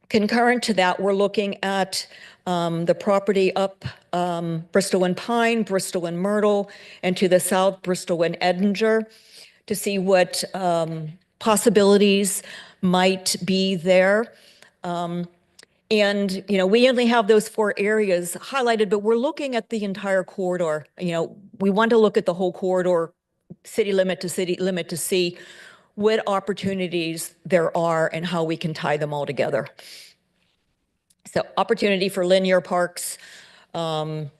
Concurrent to that, we're looking at the property up Bristol and Pine, Bristol and Myrtle, and to the south, Bristol and Edinger, to see what possibilities might be there. And, we only have those 4 areas highlighted, but we're looking at the entire corridor. We want to look at the whole corridor, city limit to see what opportunities there are and how we can tie them all together. So opportunity for linear parks. We'll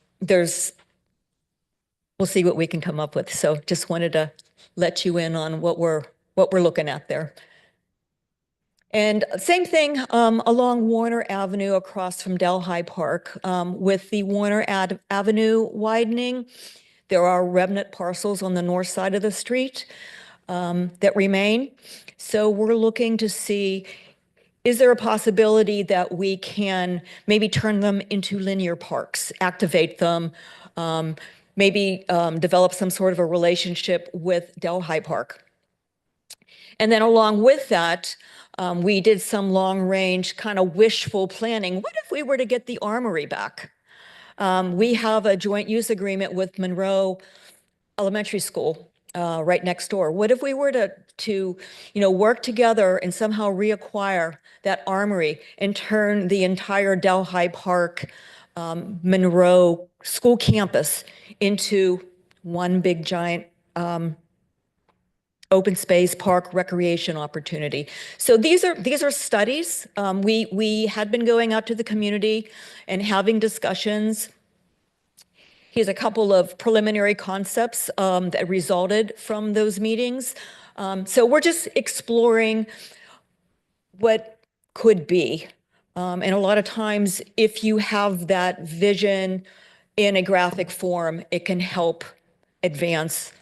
see what we can come up with. So just wanted to let you in on what we're looking at there. And same thing along Warner Avenue across from Delhi Park. With the Warner Avenue widening, there are remnant parcels on the north side of the street that remain. So we're looking to see, is there a possibility that we can maybe turn them into linear parks, activate them, maybe develop some sort of a relationship with Delhi Park? And then along with that, we did some long-range kind of wishful planning. What if we were to get the Armory back? We have a joint use agreement with Monroe Elementary School right next door. What if we were to work together and somehow reacquire that Armory and turn the entire Delhi Park Monroe school campus into one big giant open space park recreation opportunity? So these are studies. We had been going out to the community and having discussions. Here's a couple of preliminary concepts that resulted from those meetings. So we're just exploring what could be. And a lot of times, if you have that vision in a graphic form, it can help advance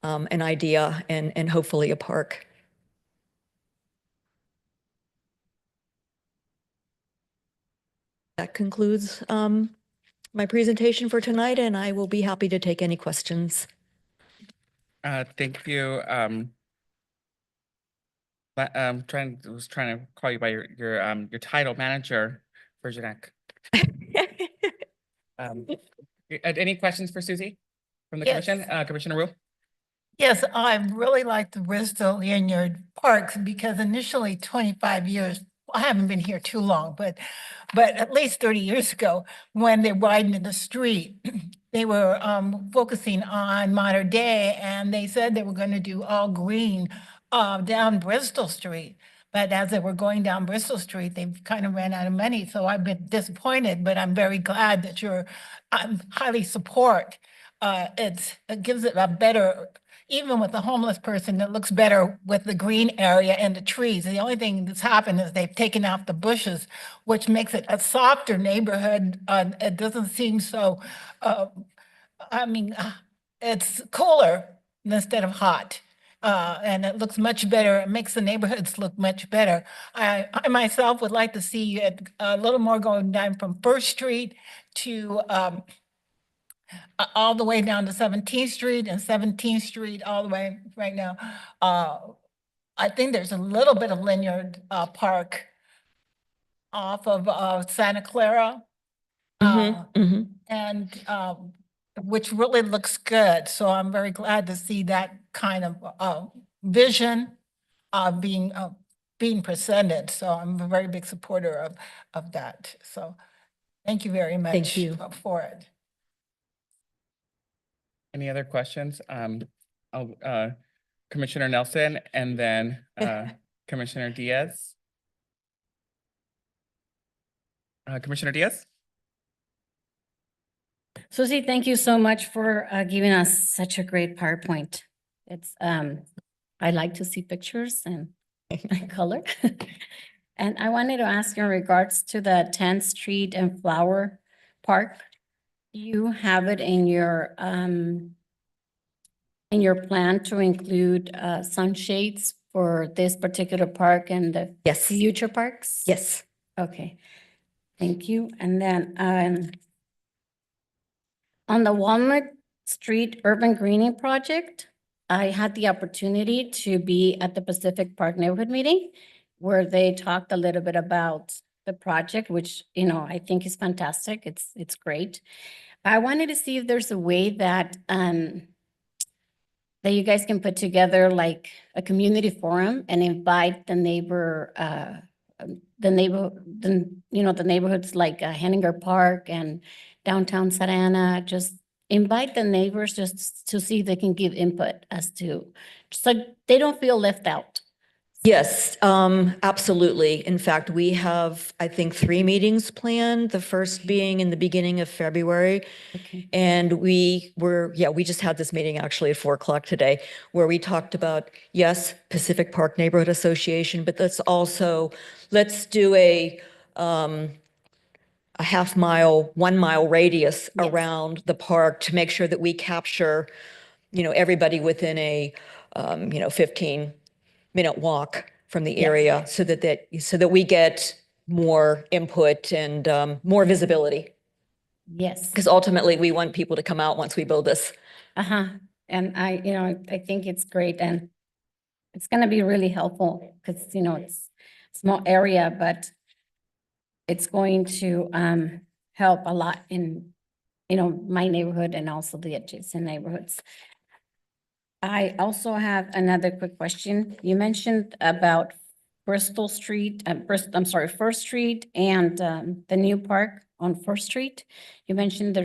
an idea and hopefully a park. That concludes my presentation for tonight, and I will be happy to take any questions. Thank you. Was trying to call you by your title, manager, Virginek. Any questions for Susie from the Yes. commission? Commissioner Wu? Yes, I really like the Bristol Vineyard Parks because initially 25 years, I haven't been here too long, but at least 30 years ago, when they widened the street, they were focusing on modern day, and they said they were going to do all green down Bristol Street. But as they were going down Bristol Street, they kind of ran out of money. So I've been disappointed, but I'm very glad that I'm highly support. It gives it a better, even with the homeless person, it looks better with the green area and the trees. The only thing that's happened is they've taken out the bushes, which makes it a softer neighborhood. It doesn't seem so, it's cooler instead of hot. And it looks much better. It makes the neighborhoods look much better. I myself would like to see it a little more going down from First Street to all the way down to 17th Street and 17th Street all the way right now. I think there's a little bit of Linyard Park off of Santa Clara. And which really looks good. So I'm very glad to see that kind of vision being presented. So I'm a very big supporter of that. So thank you very much. Thank you. For it. Any other questions? Commissioner Nelson and then Commissioner Diaz. Commissioner Diaz? Susie, thank you so much for giving us such a great PowerPoint. It's, I like to see pictures and color. And I wanted to ask you in regards to the 10th Street and Flower Park. You have it in your plan to include sunshades for this particular park and the Yes. future parks? Yes. Okay, thank you. And then on the Walnut Street Urban Greening Project, I had the opportunity to be at the Pacific Park Neighborhood Meeting where they talked a little bit about the project, which, you know, I think is fantastic. It's great. I wanted to see if there's a way that that you guys can put together like a community forum and invite the neighborhoods like Henninger Park and downtown Savannah, just invite the neighbors just to see if they can give input as to, so they don't feel left out. Yes, absolutely. In fact, we have, I think, 3 meetings planned, the first being in the beginning of February. Okay. And we just had this meeting actually at 4:00 today, where we talked about, yes, Pacific Park Neighborhood Association, but let's do a half mile, 1 mile radius Yes. around the park to make sure that we capture, everybody within a, 15-minute walk from the Yes. area so that we get more input and more visibility. Yes. Because ultimately we want people to come out once we build this. And I think it's great and it's going to be really helpful because, it's a small area, but it's going to help a lot in, my neighborhood and also the adjacent neighborhoods. I also have another quick question. You mentioned about First Street and the new park on First Street. You mentioned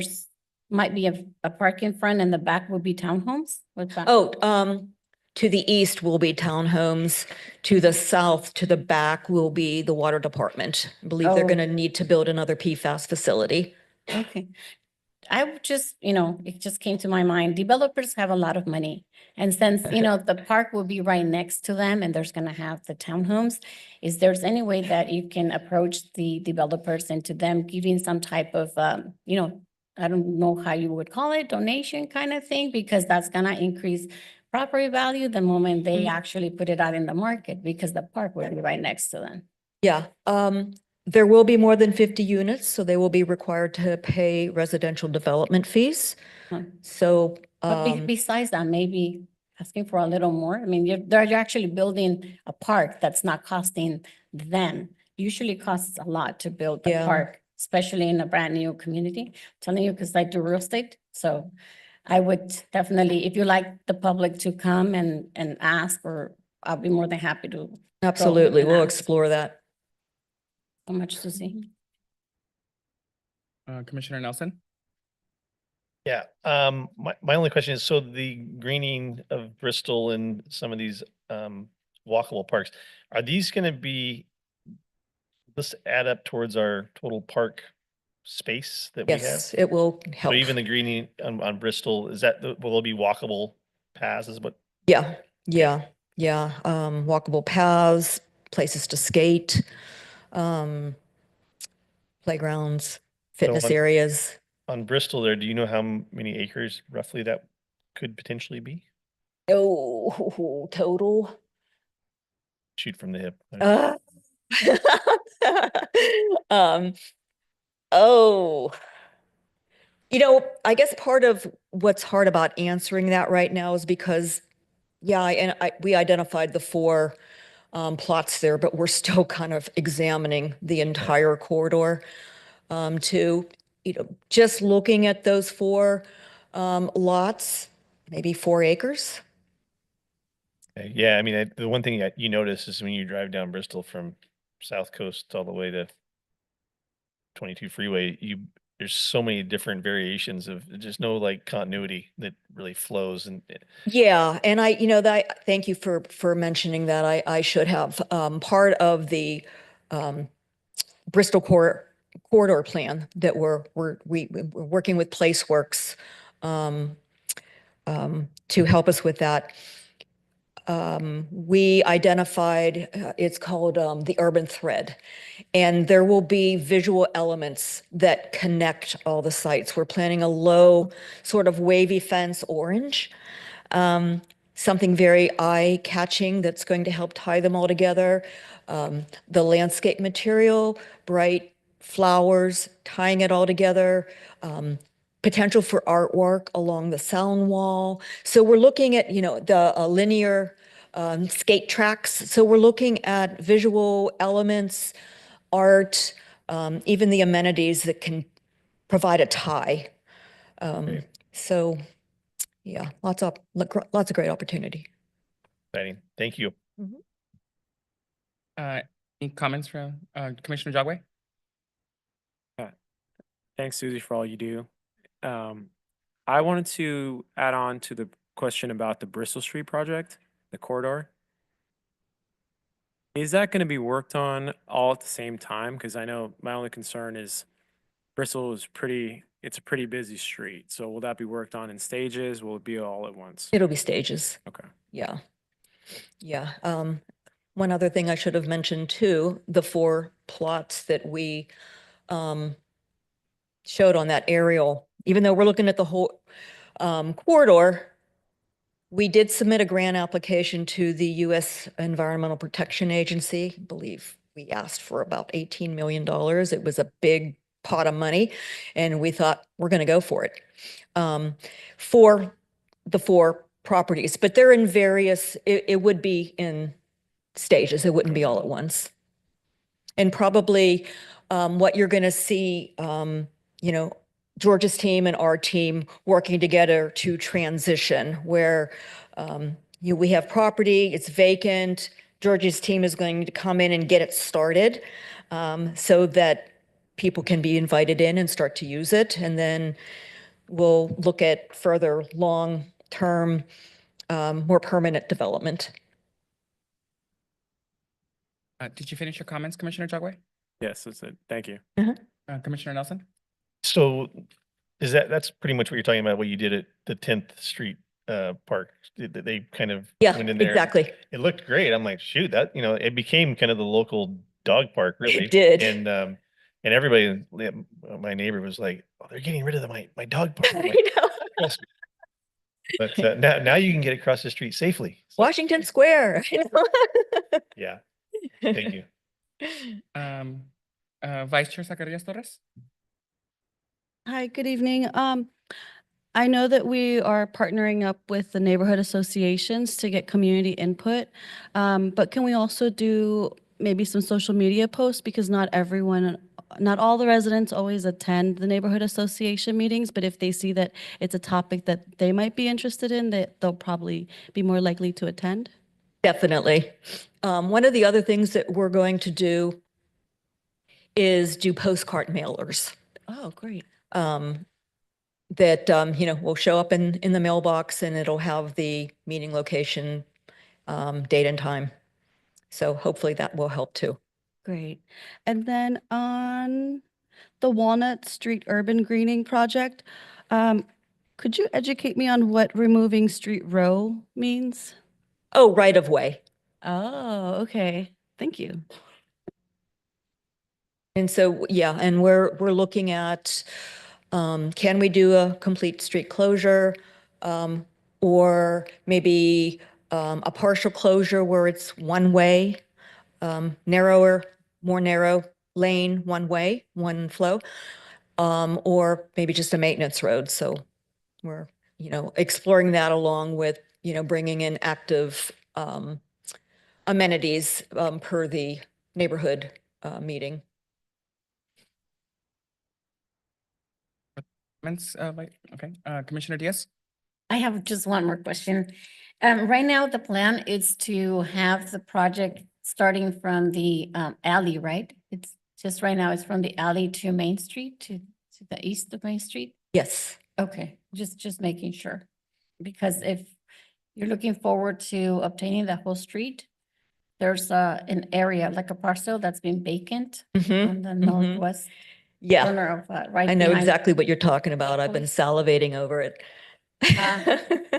might be a park in front and the back will be townhomes? What's that? To the east will be townhomes. To the south, to the back will be the water department. I believe they're Oh. going to need to build another PFAS facility. Okay. I would just, it just came to my mind, developers have a lot of money. And since, the park will be right next to them and there's going to have the townhomes, is there's any way that you can approach the developers and to them giving some type of, I don't know how you would call it, donation kind of thing, because that's going to increase property value the moment they actually put it out in the market because the park will be right next to them. Yeah. There will be more than 50 units, so they will be required to pay residential development fees. Huh. So, But besides that, maybe asking for a little more. I mean, they're actually building a park that's not costing them. Usually costs a lot to build a Yeah. park. especially in a brand new community. I'm telling you, because I do real estate, so I would definitely, if you like the public to come and ask, or I'll be more than happy to. Absolutely. and We'll ask. explore that. So much, Susie. Commissioner Nelson? Yeah, my only question is, so the greening of Bristol and some of these walkable parks, are these gonna be, this add up towards our total park space that we have? Yes, it will So help. even the greening on Bristol, is that, will there be walkable paths is what? Yeah, yeah, yeah. Walkable paths, places to skate, playgrounds, fitness on- areas. On Bristol there, do you know how many acres roughly that could potentially be? Oh, total. Shoot from the hip. Uh, um, oh, I guess part of what's hard about answering that right now is because, yeah, we identified the 4 plots there, but we're still kind of examining the entire corridor to, just looking at those 4 lots, maybe 4 acres. Okay, yeah, I mean, the one thing that you notice is when you drive down Bristol from South Coast all the way to 22 freeway, there's so many different variations of just no like continuity that really flows and Yeah, and thank you for mentioning that. I should have. Part of the Bristol corridor plan that we're working with PlaceWorks to help us with that. We identified, it's called the urban thread, and there will be visual elements that connect all the sites. We're planning a low sort of wavy fence orange, something very eye-catching that's going to help tie them all together. The landscape material, bright flowers, tying it all together, potential for artwork along the sound wall. So we're looking at, the linear skate tracks. So we're looking at visual elements, art, even the amenities that can provide a tie. So, yeah, lots of great opportunity. exciting. Thank you. Any comments from Commissioner Jagwe? Thanks, Susie, for all you do. I wanted to add on to the question about the Bristol Street project, the corridor. Is that going to be worked on all at the same time? Because I know my only concern is Bristol is it's a pretty busy street. So will that be worked on in stages? Will it be all at once? It'll be stages. Okay. Yeah. Yeah. One other thing I should have mentioned too, the 4 plots that we showed on that aerial, even though we're looking at the whole corridor, we did submit a grant application to the U.S. Environmental Protection Agency. I believe we asked for about $18 million. It was a big pot of money, and we thought we're going to go for it for the 4 properties. But they're in various, it would be in stages. It wouldn't be all at once. And probably what you're going to see, George's team and our team working together to transition where we have property, it's vacant. George's team is going to come in and get it started so that people can be invited in and start to use it. And then we'll look at further long-term, more permanent development. Did you finish your comments, Commissioner Jagwe? Yes, that's it. Thank you. Commissioner Nelson? So that's pretty much what you're talking about, what you did at the 10th Street Park. They kind of went in there. Exactly. It looked great. I'm like, shoot, that, it became kind of the local dog park, really. It did. And everybody, my neighbor was like, oh, they're getting rid of my dog park. I'm like, I know. "Trust me." But now you can get across the street safely. So, Washington Square. yeah. Thank you. Vice Chair Zacarias Torres? Hi, good evening. I know that we are partnering up with the neighborhood associations to get community input, but can we also do maybe some social media posts, because not everyone not all the residents always attend the neighborhood association meetings, but if they see that it's a topic that they might be interested in, they'll probably be more likely to attend. Definitely. One of the other things that we're going to do is do postcard mailers. Oh, great. That, will show up in the mailbox and it'll have the meeting location, date and time. So hopefully that will help too. Great. And then on the Walnut Street Urban Greening Project, could you educate me on what removing street row means? Oh, right of way. Oh, okay. Thank you. And so, yeah, and we're looking at, can we do a complete street closure? Or maybe, a partial closure where it's one way, narrower, more narrow lane, one way, one flow. Or maybe just a maintenance road. So we're, exploring that along with, bringing in active, amenities, per the neighborhood, meeting. Comments, okay, Commissioner Diaz? I have just one more question. Right now, the plan is to have the project starting from the alley, right? It's just right now, it's from the alley to Main Street, to the east of Main Street? Yes. Okay, just making sure. Because if you're looking forward to obtaining the whole street, there's an area, like a parcel that's been vacant Mhm, on the mhm. northwest Yeah, corner of, right I know behind- exactly what you're talking about. I've been salivating over it.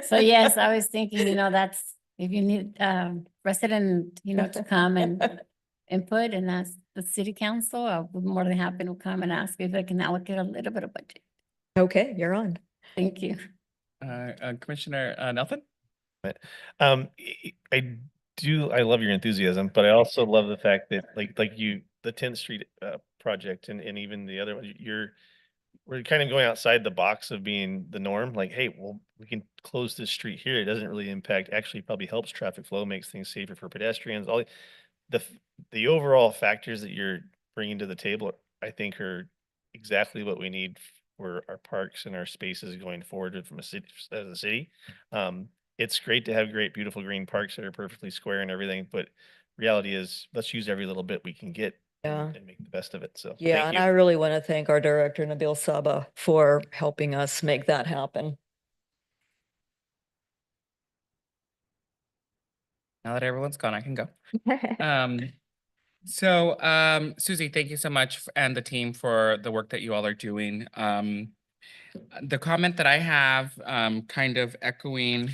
So yes, I was thinking, that's, if you need resident, to come and input and ask the city council, I would be more than happy to come and ask if they can allocate a little bit of budget. Okay, you're on. Thank you. Commissioner Nelson? I love your enthusiasm, but I also love the fact that the 10th Street project and even the other one, we're kind of going outside the box of being the norm. Like, hey, well, we can close this street here. It doesn't really impact, actually probably helps traffic flow, makes things safer for pedestrians. All the overall factors that you're bringing to the table, I think, are exactly what we need for our parks and our spaces going forward from a city, as a city. It's great to have great, beautiful green parks that are perfectly square and everything, but reality is, let's use every little bit we can get Yeah. and make the best of it. So Yeah, thank and you. I really want to thank our director, Nabil Saba, for helping us make that happen. Now that everyone's gone, I can go. Susie, thank you so much and the team for the work that you all are doing. The comment that I have, kind of echoing,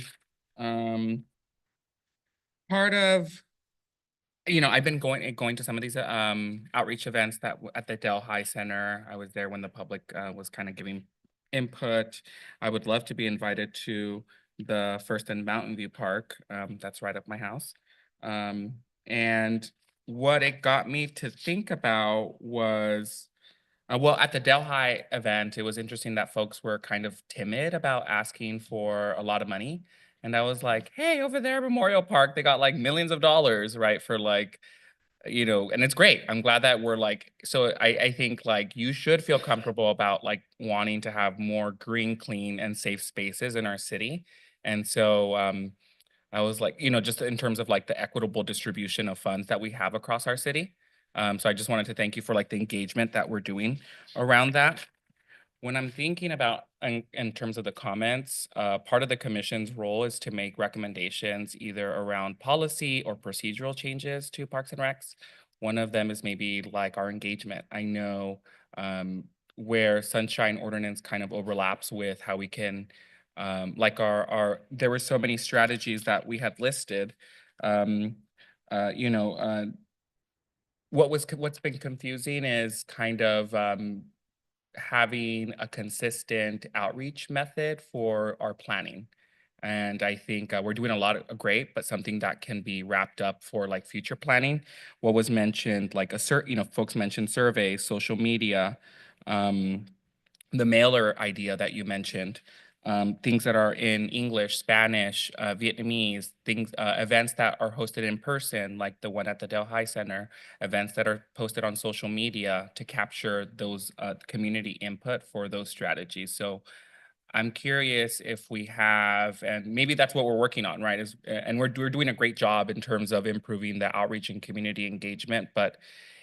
part of, I've been going to some of these outreach events at the Delhi Center. I was there when the public was kind of giving input. I would love to be invited to the First and Mountain View Park. That's right up my house. And what it got me to think about was, well, at the Delhi event, it was interesting that folks were kind of timid about asking for a lot of money. And I was like, hey, over there, Memorial Park, they got like millions of dollars, right? For like, and it's great. I'm glad that we're like, so I think like you should feel comfortable about like wanting to have more green, clean, and safe spaces in our city. And so I was like, just in terms of like the equitable distribution of funds that we have across our city. So I just wanted to thank you for like the engagement that we're doing around that. When I'm thinking about in terms of the comments, part of the commission's role is to make recommendations either around policy or procedural changes to Parks and Recs. One of them is maybe like our engagement. I know where Sunshine Ordinance kind of overlaps with how we can, like there were so many strategies that we had listed. What's been confusing is kind of having a consistent outreach method for our planning. And I think we're doing a lot of great, but something that can be wrapped up for like future planning. What was mentioned, like folks mentioned surveys, social media, the mailer idea that you mentioned. things that are in English, Spanish, Vietnamese, things, events that are hosted in person, like the one at the Delhi Center, events that are posted on social media to capture those community input for those strategies. So I'm curious if we have, and maybe that's what we're working on, right? And we're doing a great job in terms of improving the outreach and community engagement. But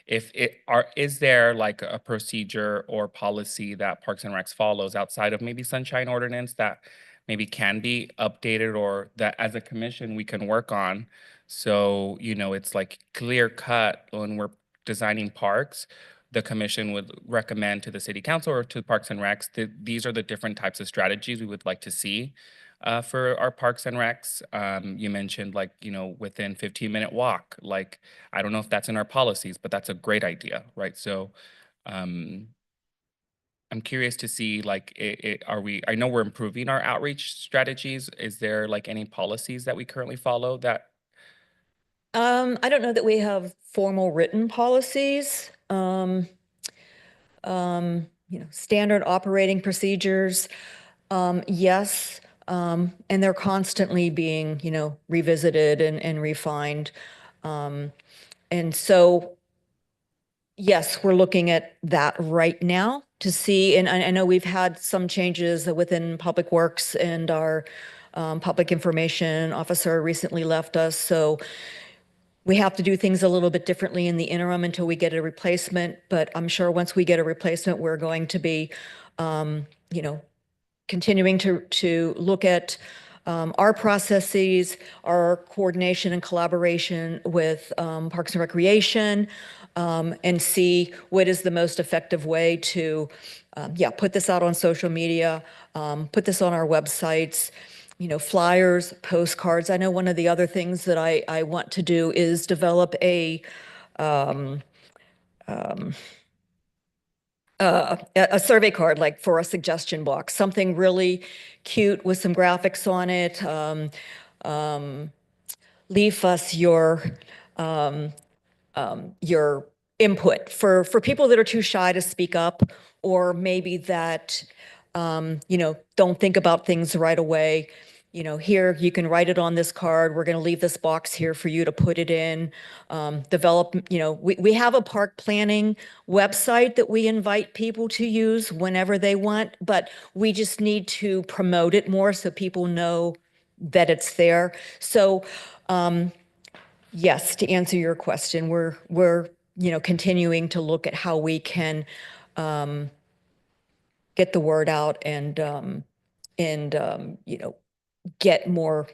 is there like a procedure or policy that Parks and Recs follows outside of maybe Sunshine Ordinance that maybe can be updated or that as a commission we can work on? So, it's like clear cut when we're designing parks, the commission would recommend to the city council or to Parks and Recs that these are the different types of strategies we would like to see for our Parks and Recs. You mentioned like, within 15-minute walk, like, I don't know if that's in our policies, but that's a great idea, right? So I'm curious to see like, I know we're improving our outreach strategies. Is there like any policies that we currently follow that? I don't know that we have formal written policies. Standard operating procedures, yes. And they're constantly being, revisited and refined. And so, yes, we're looking at that right now to see, and I know we've had some changes within Public Works, and our public information officer recently left us. So we have to do things a little bit differently in the interim until we get a replacement. But I'm sure once we get a replacement, we're going to be, continuing to look at our processes, our coordination and collaboration with Parks and Recreation, and see what is the most effective way to, put this out on social media, put this on our websites, flyers, postcards. I know one of the other things that I want to do is develop a survey card, like for a suggestion box, something really cute with some graphics on it. Leave us your input for people that are too shy to speak up, or maybe that don't think about things right away. Here, you can write it on this card. We're going to leave this box here for you to put it in. Develop, we have a park planning website that we invite people to use whenever they want, but we just need to promote it more so people know that it's there. So, yes, to answer your question, we're continuing to look at how we can get the word out and get more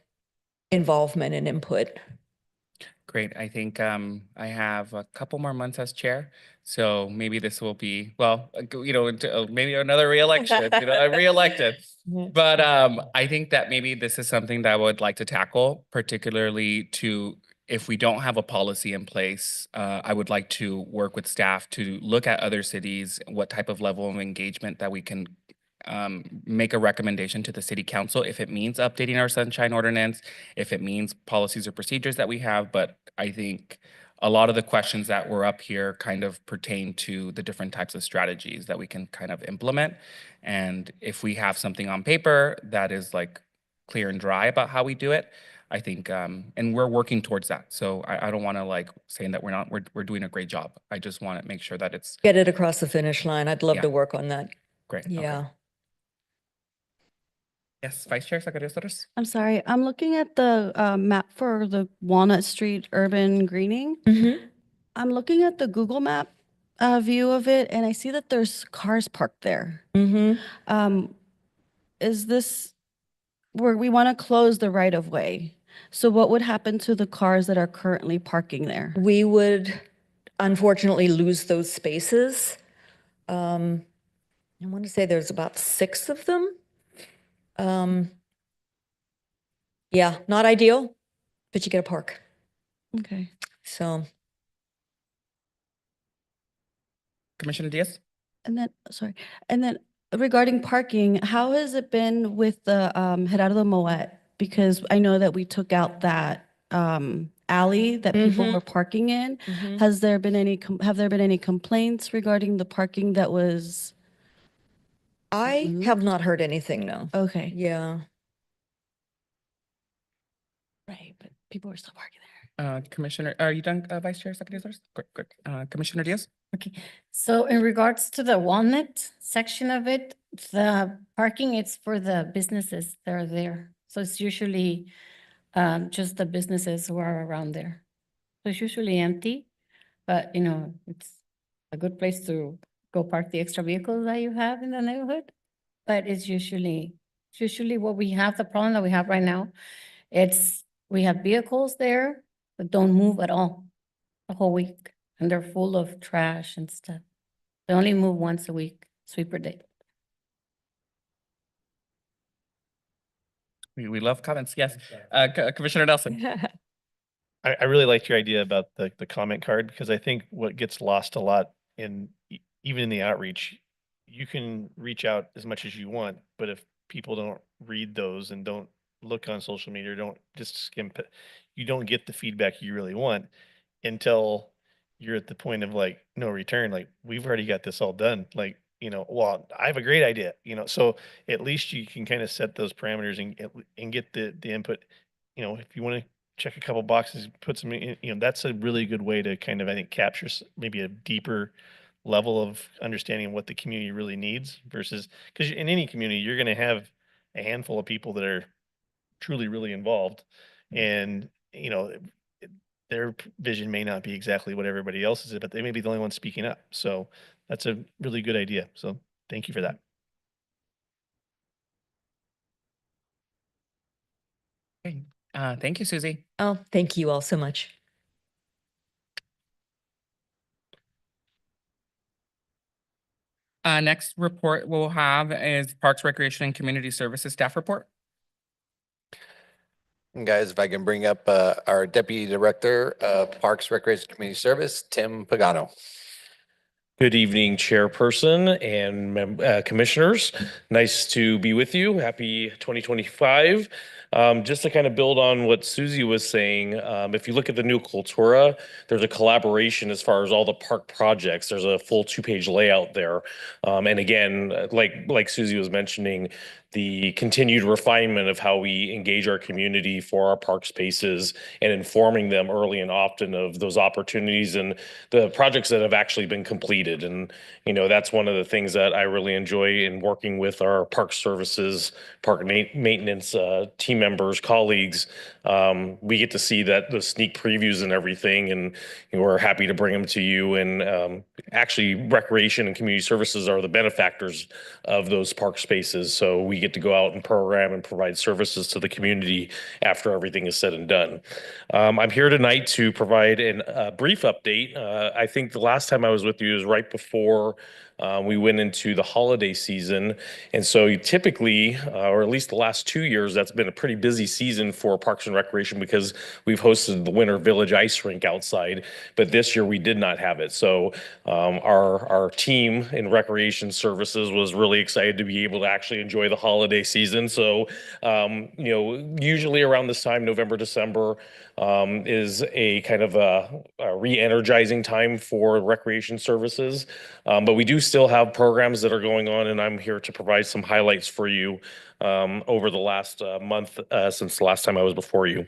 involvement and input. Great. I think I have a couple more months as chair, so maybe this will be, well, maybe another reelection. I'm reelected. But I think that maybe this is something that I would like to tackle, particularly if we don't have a policy in place, I would like to work with staff to look at other cities, what type of level of engagement that we can make a recommendation to the city council if it means updating our Sunshine Ordinance, if it means policies or procedures that we have. But I think a lot of the questions that were up here kind of pertain to the different types of strategies that we can kind of implement. And if we have something on paper that is like clear and dry about how we do it, I think, and we're working towards that. So I don't want to like saying that we're doing a great job. I just want to make sure that it's. Get it across the finish line. I'd love Yeah. to work on that. Great. Okay. Yeah. Yes, Vice Chair Zacarias. I'm sorry, I'm looking at the map for the Walnut Street urban greening. Mm-hmm. I'm looking at the Google map view of it, and I see that there's cars parked there. Mm-hmm. Is this where we want to close the right of way? So what would happen to the cars that are currently parking there? We would unfortunately lose those spaces. I want to say there's about 6 of them. Yeah, not ideal, but you get a park. Okay. So, Commissioner Diaz? And then regarding parking, how has it been with the Gerardo Moet? Because I know that we took out that alley that people were parking in. mhm. Have there been any complaints regarding the parking that was I Mhm. have not heard anything, no. Okay. Yeah. Right, but people are still parking there. Commissioner, are you done, Vice Chair, Secretary? Great, great. Commissioner Diaz? Okay, so in regards to the Walnut section of it, the parking, it's for the businesses that are there. So it's usually just the businesses who are around there. So it's usually empty, but it's a good place to go park the extra vehicles that you have in the neighborhood. But it's usually what we have, the problem that we have right now. We have vehicles there that don't move at all the whole week, and they're full of trash and stuff. They only move once a week, sweeper day. We love comments, yes. Commissioner Nelson? I really liked your idea about the comment card, because I think what gets lost a lot even in the outreach, you can reach out as much as you want, but if people don't read those and don't look on social media, or don't just skim it, you don't get the feedback you really want until you're at the point of like no return. Like, we've already got this all done. Like, well, I have a great idea, so at least you can kind of set those parameters and get the input. If you want to check a couple boxes, put some in, that's a really good way to kind of, I think, capture maybe a deeper level of understanding what the community really needs, versus, because in any community, you're going to have a handful of people that are truly, really involved. And, their vision may not be exactly what everybody else's is, but they may be the only ones speaking up. So that's a really good idea. So thank you for that. Okay. Thank you, Susie. Oh, thank you all so much. Next report we'll have is Parks, Recreation, and Community Services Staff Report. And guys, if I can bring up our Deputy Director of Parks, Recreation, Community Service, Tim Pagano. Good evening, Chairperson and Commissioners. Nice to be with you. Happy 2025. Just to kind of build on what Susie was saying, if you look at the new Cultura, there's a collaboration as far as all the park projects. There's a full 2-page layout there. And again, like Susie was mentioning, the continued refinement of how we engage our community for our park spaces and informing them early and often of those opportunities and the projects that have actually been completed. And, that's one of the things that I really enjoy in working with our park services, park maintenance team members, colleagues. We get to see that the sneak previews and everything, and we're happy to bring them to you. And actually, recreation and community services are the benefactors of those park spaces. So we get to go out and program and provide services to the community after everything is said and done. I'm here tonight to provide a brief update. I think the last time I was with you was right before we went into the holiday season. And so typically, or at least the last 2 years, that's been a pretty busy season for Parks and Recreation because we've hosted the Winter Village Ice Rink outside, but this year we did not have it. So our team in Recreation Services was really excited to be able to actually enjoy the holiday season. So, usually around this time, November, December, is a kind of a re-energizing time for Recreation Services. But we do still have programs that are going on, and I'm here to provide some highlights for you over the last month since the last time I was before you.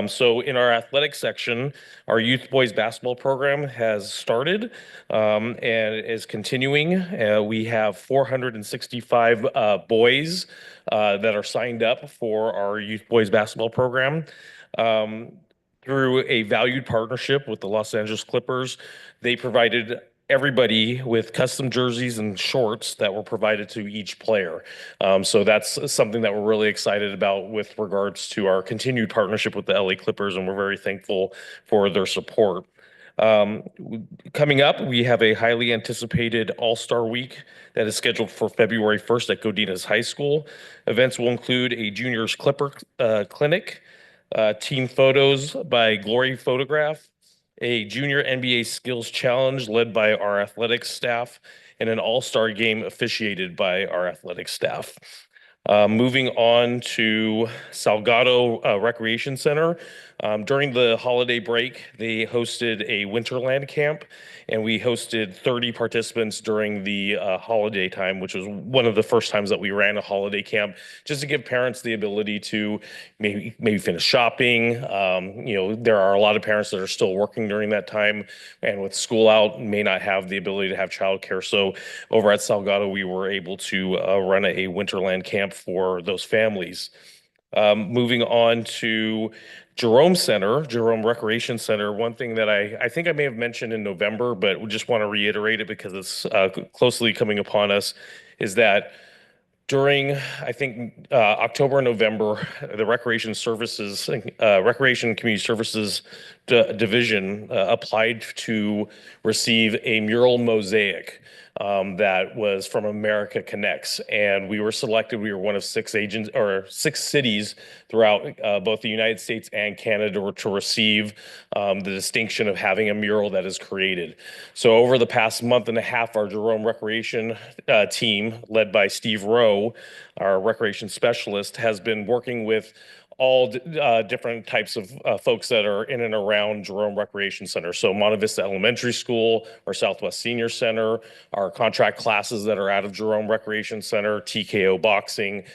So in our athletic section, our youth boys basketball program has started and is continuing. We have 465 boys that are signed up for our youth boys basketball program. Through a valued partnership with the Los Angeles Clippers, they provided everybody with custom jerseys and shorts that were provided to each player. So that's something that we're really excited about with regards to our continued partnership with the LA Clippers, and we're very thankful for their support. Coming up, we have a highly anticipated All-Star Week that is scheduled for February 1st at Godinez High School. Events will include a juniors Clipper clinic, team photos by Glory Photograph, a junior NBA skills challenge led by our athletics staff, and an all-star game officiated by our athletics staff. Moving on to Salgado Recreation Center. During the holiday break, they hosted a Winterland camp, and we hosted 30 participants during the holiday time, which was one of the first times that we ran a holiday camp, just to give parents the ability to maybe finish shopping. There are a lot of parents that are still working during that time, and with school out, may not have the ability to have childcare. So over at Salgado, we were able to run a Winterland camp for those families. Moving on to Jerome Recreation Center. One thing that I think I may have mentioned in November, but we just want to reiterate it because it's closely coming upon us, is that during, I think, October and November, the Recreation Community Services Division applied to receive a mural mosaic that was from America Connects, and we were selected. We were one of 6 cities throughout both the United States and Canada to receive the distinction of having a mural that is created. So over the past month and a half, our Jerome Recreation team, led by Steve Rowe, our recreation specialist, has been working with all different types of folks that are in and around Jerome Recreation Center. So Monte Vista Elementary School, our Southwest Senior Center, our contract classes that are out of Jerome Recreation Center, TKO Boxing,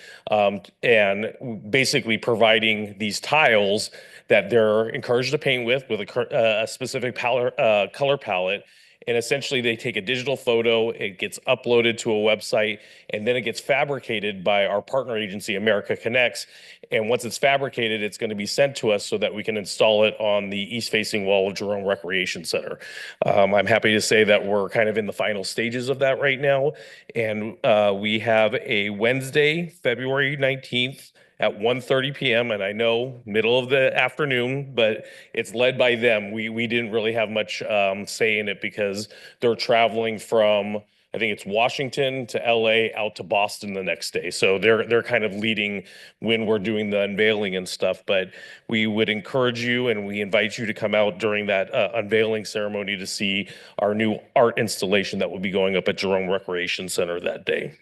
and basically providing these tiles that they're encouraged to paint with a specific color palette. And essentially they take a digital photo, it gets uploaded to a website, and then it gets fabricated by our partner agency, America Connects. And once it's fabricated, it's going to be sent to us so that we can install it on the east-facing wall of Jerome Recreation Center. I'm happy to say that we're kind of in the final stages of that right now. And we have a Wednesday, February 19th, at 1:30 p.m. And I know middle of the afternoon, but it's led by them. We didn't really have much say in it because they're traveling from, I think it's Washington to LA out to Boston the next day. So they're kind of leading when we're doing the unveiling and stuff. But we would encourage you and we invite you to come out during that unveiling ceremony to see our new art installation that will be going up at Jerome Recreation Center that day.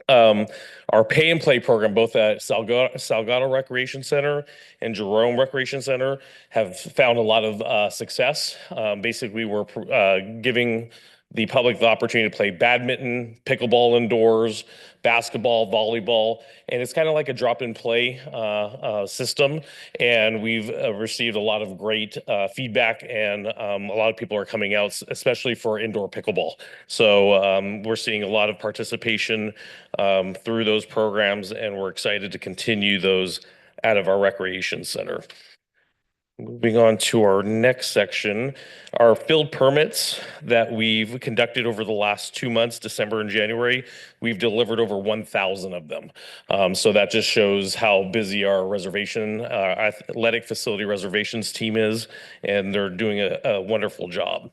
Our pay and play program, both at Salgado Recreation Center and Jerome Recreation Center, have found a lot of success. Basically, we're giving the public the opportunity to play badminton, pickleball indoors, basketball, volleyball, and it's kind of like a drop-in play system. And we've received a lot of great feedback, and a lot of people are coming out, especially for indoor pickleball. So we're seeing a lot of participation through those programs, and we're excited to continue those out of our recreation center. Moving on to our next section, our field permits that we've conducted over the last 2 months, December and January, we've delivered over 1,000 of them. So that just shows how busy our athletic facility reservations team is, and they're doing a wonderful job.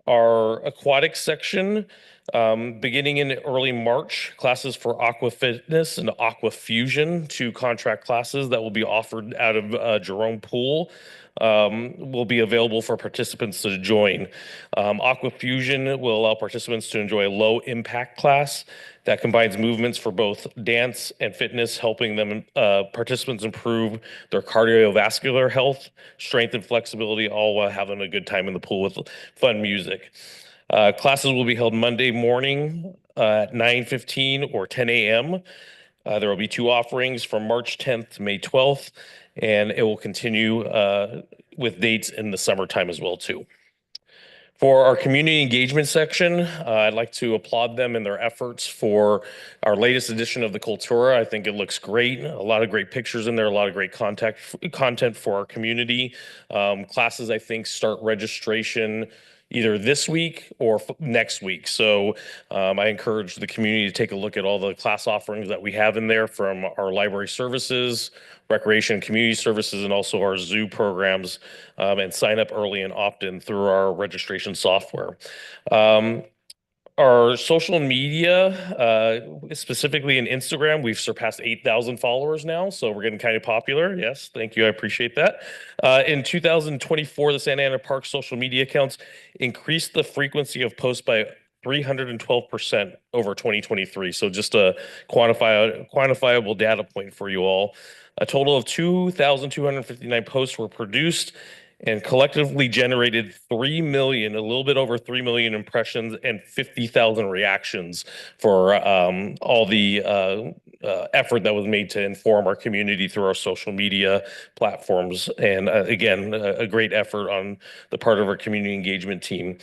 Our aquatic section, beginning in early March, classes for Aqua Fitness and Aqua Fusion, 2 contract classes that will be offered out of Jerome Pool, will be available for participants to join. Aqua Fusion will allow participants to enjoy a low impact class that combines movements for both dance and fitness, helping them participants improve their cardiovascular health, strength, and flexibility, all while having a good time in the pool with fun music. Classes will be held Monday morning at 9:15 or 10 a.m. There will be 2 offerings from March 10th to May 12th, and it will continue with dates in the summertime as well too. For our community engagement section, I'd like to applaud them in their efforts for our latest edition of the Cultura. I think it looks great. A lot of great pictures in there, a lot of great content for our community. Classes, I think, start registration either this week or next week. So I encourage the community to take a look at all the class offerings that we have in there from our library services, recreation and community services, and also our zoo programs, and sign up early and opt in through our registration software. Our social media, specifically in Instagram, we've surpassed 8,000 followers now, so we're getting kind of popular. Yes, thank you, I appreciate that. In 2024, the Santa Ana Park social media accounts increased the frequency of posts by 312% over 2023. So just a quantifiable data point for you all. A total of 2,259 posts were produced and collectively generated 3 million, a little bit over 3 million impressions and 50,000 reactions for all the effort that was made to inform our community through our social media platforms. And again, a great effort on the part of our community engagement team.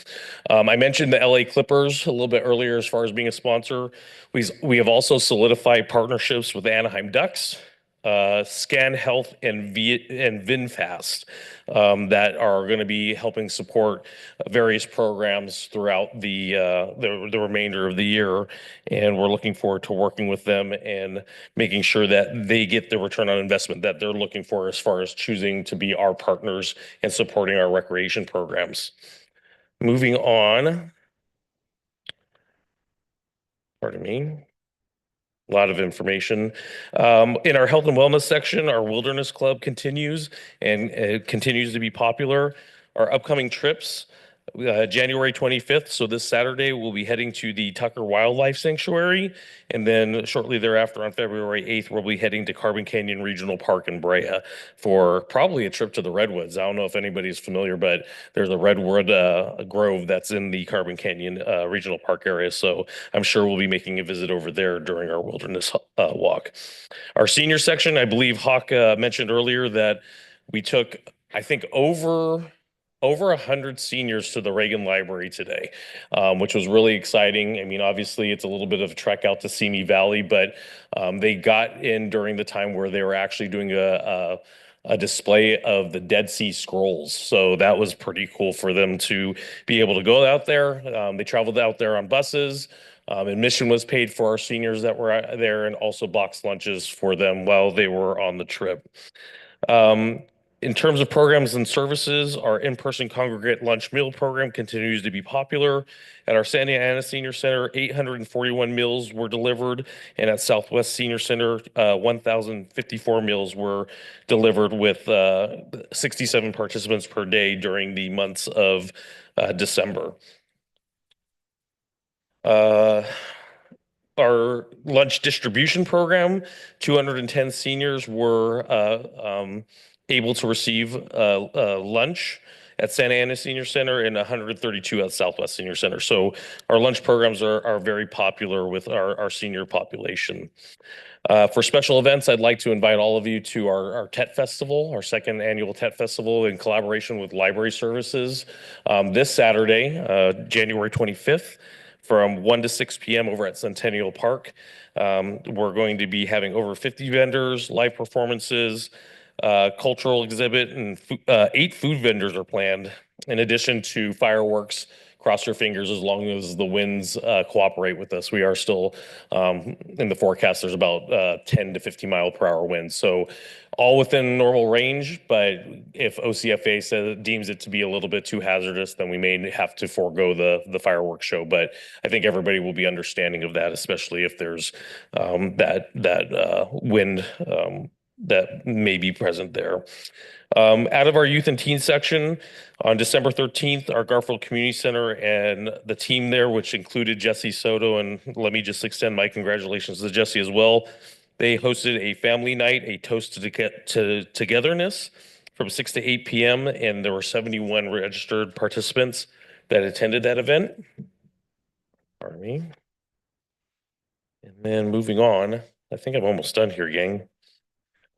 I mentioned the LA Clippers a little bit earlier as far as being a sponsor. We have also solidified partnerships with Anaheim Ducks, Scan Health and VinFast that are going to be helping support various programs throughout the remainder of the year. And we're looking forward to working with them and making sure that they get the return on investment that they're looking for as far as choosing to be our partners and supporting our recreation programs. Moving on. Pardon me. A lot of information. In our health and wellness section, our wilderness club continues and it continues to be popular. Our upcoming trips, January 25th, so this Saturday, we'll be heading to the Tucker Wildlife Sanctuary. And then shortly thereafter, on February 8th, we'll be heading to Carbon Canyon Regional Park in Brea for probably a trip to the Redwoods. I don't know if anybody's familiar, but there's a redwood grove that's in the Carbon Canyon Regional Park area. So I'm sure we'll be making a visit over there during our wilderness walk. Our senior section, I believe Hawk mentioned earlier that we took, I think, over 100 seniors to the Reagan Library today, which was really exciting. I mean, obviously it's a little bit of a trek out to Simi Valley, but they got in during the time where they were actually doing a display of the Dead Sea Scrolls. So that was pretty cool for them to be able to go out there. They traveled out there on buses. Admission was paid for our seniors that were there and also boxed lunches for them while they were on the trip. In terms of programs and services, our in-person congregate lunch meal program continues to be popular. At our Santa Ana Senior Center, 841 meals were delivered, and at Southwest Senior Center, 1,054 meals were delivered with 67 participants per day during the months of December. Our lunch distribution program, 210 seniors were able to receive lunch at Santa Ana Senior Center and 132 at Southwest Senior Center. So our lunch programs are very popular with our senior population. For special events, I'd like to invite all of you to our TET Festival, our second annual TET Festival in collaboration with Library Services. This Saturday, January 25th, from 1 to 6 p.m. over at Centennial Park. We're going to be having over 50 vendors, live performances, cultural exhibit, and 8 food vendors are planned, in addition to fireworks. Cross your fingers as long as the winds cooperate with us. We are still in the forecast, there's about 10 to 15 mile per hour winds. So all within normal range, but if OCFA deems it to be a little bit too hazardous, then we may have to forego the fireworks show. But I think everybody will be understanding of that, especially if there's that wind that may be present there. Out of our youth and teen section, on December 13th, our Garfield Community Center and the team there, which included Jesse Soto, and let me just extend my congratulations to Jesse as well. They hosted a family night, a toast to togetherness from 6 to 8 p.m. and there were 71 registered participants that attended that event. Pardon me. And then moving on, I think I'm almost done here, gang.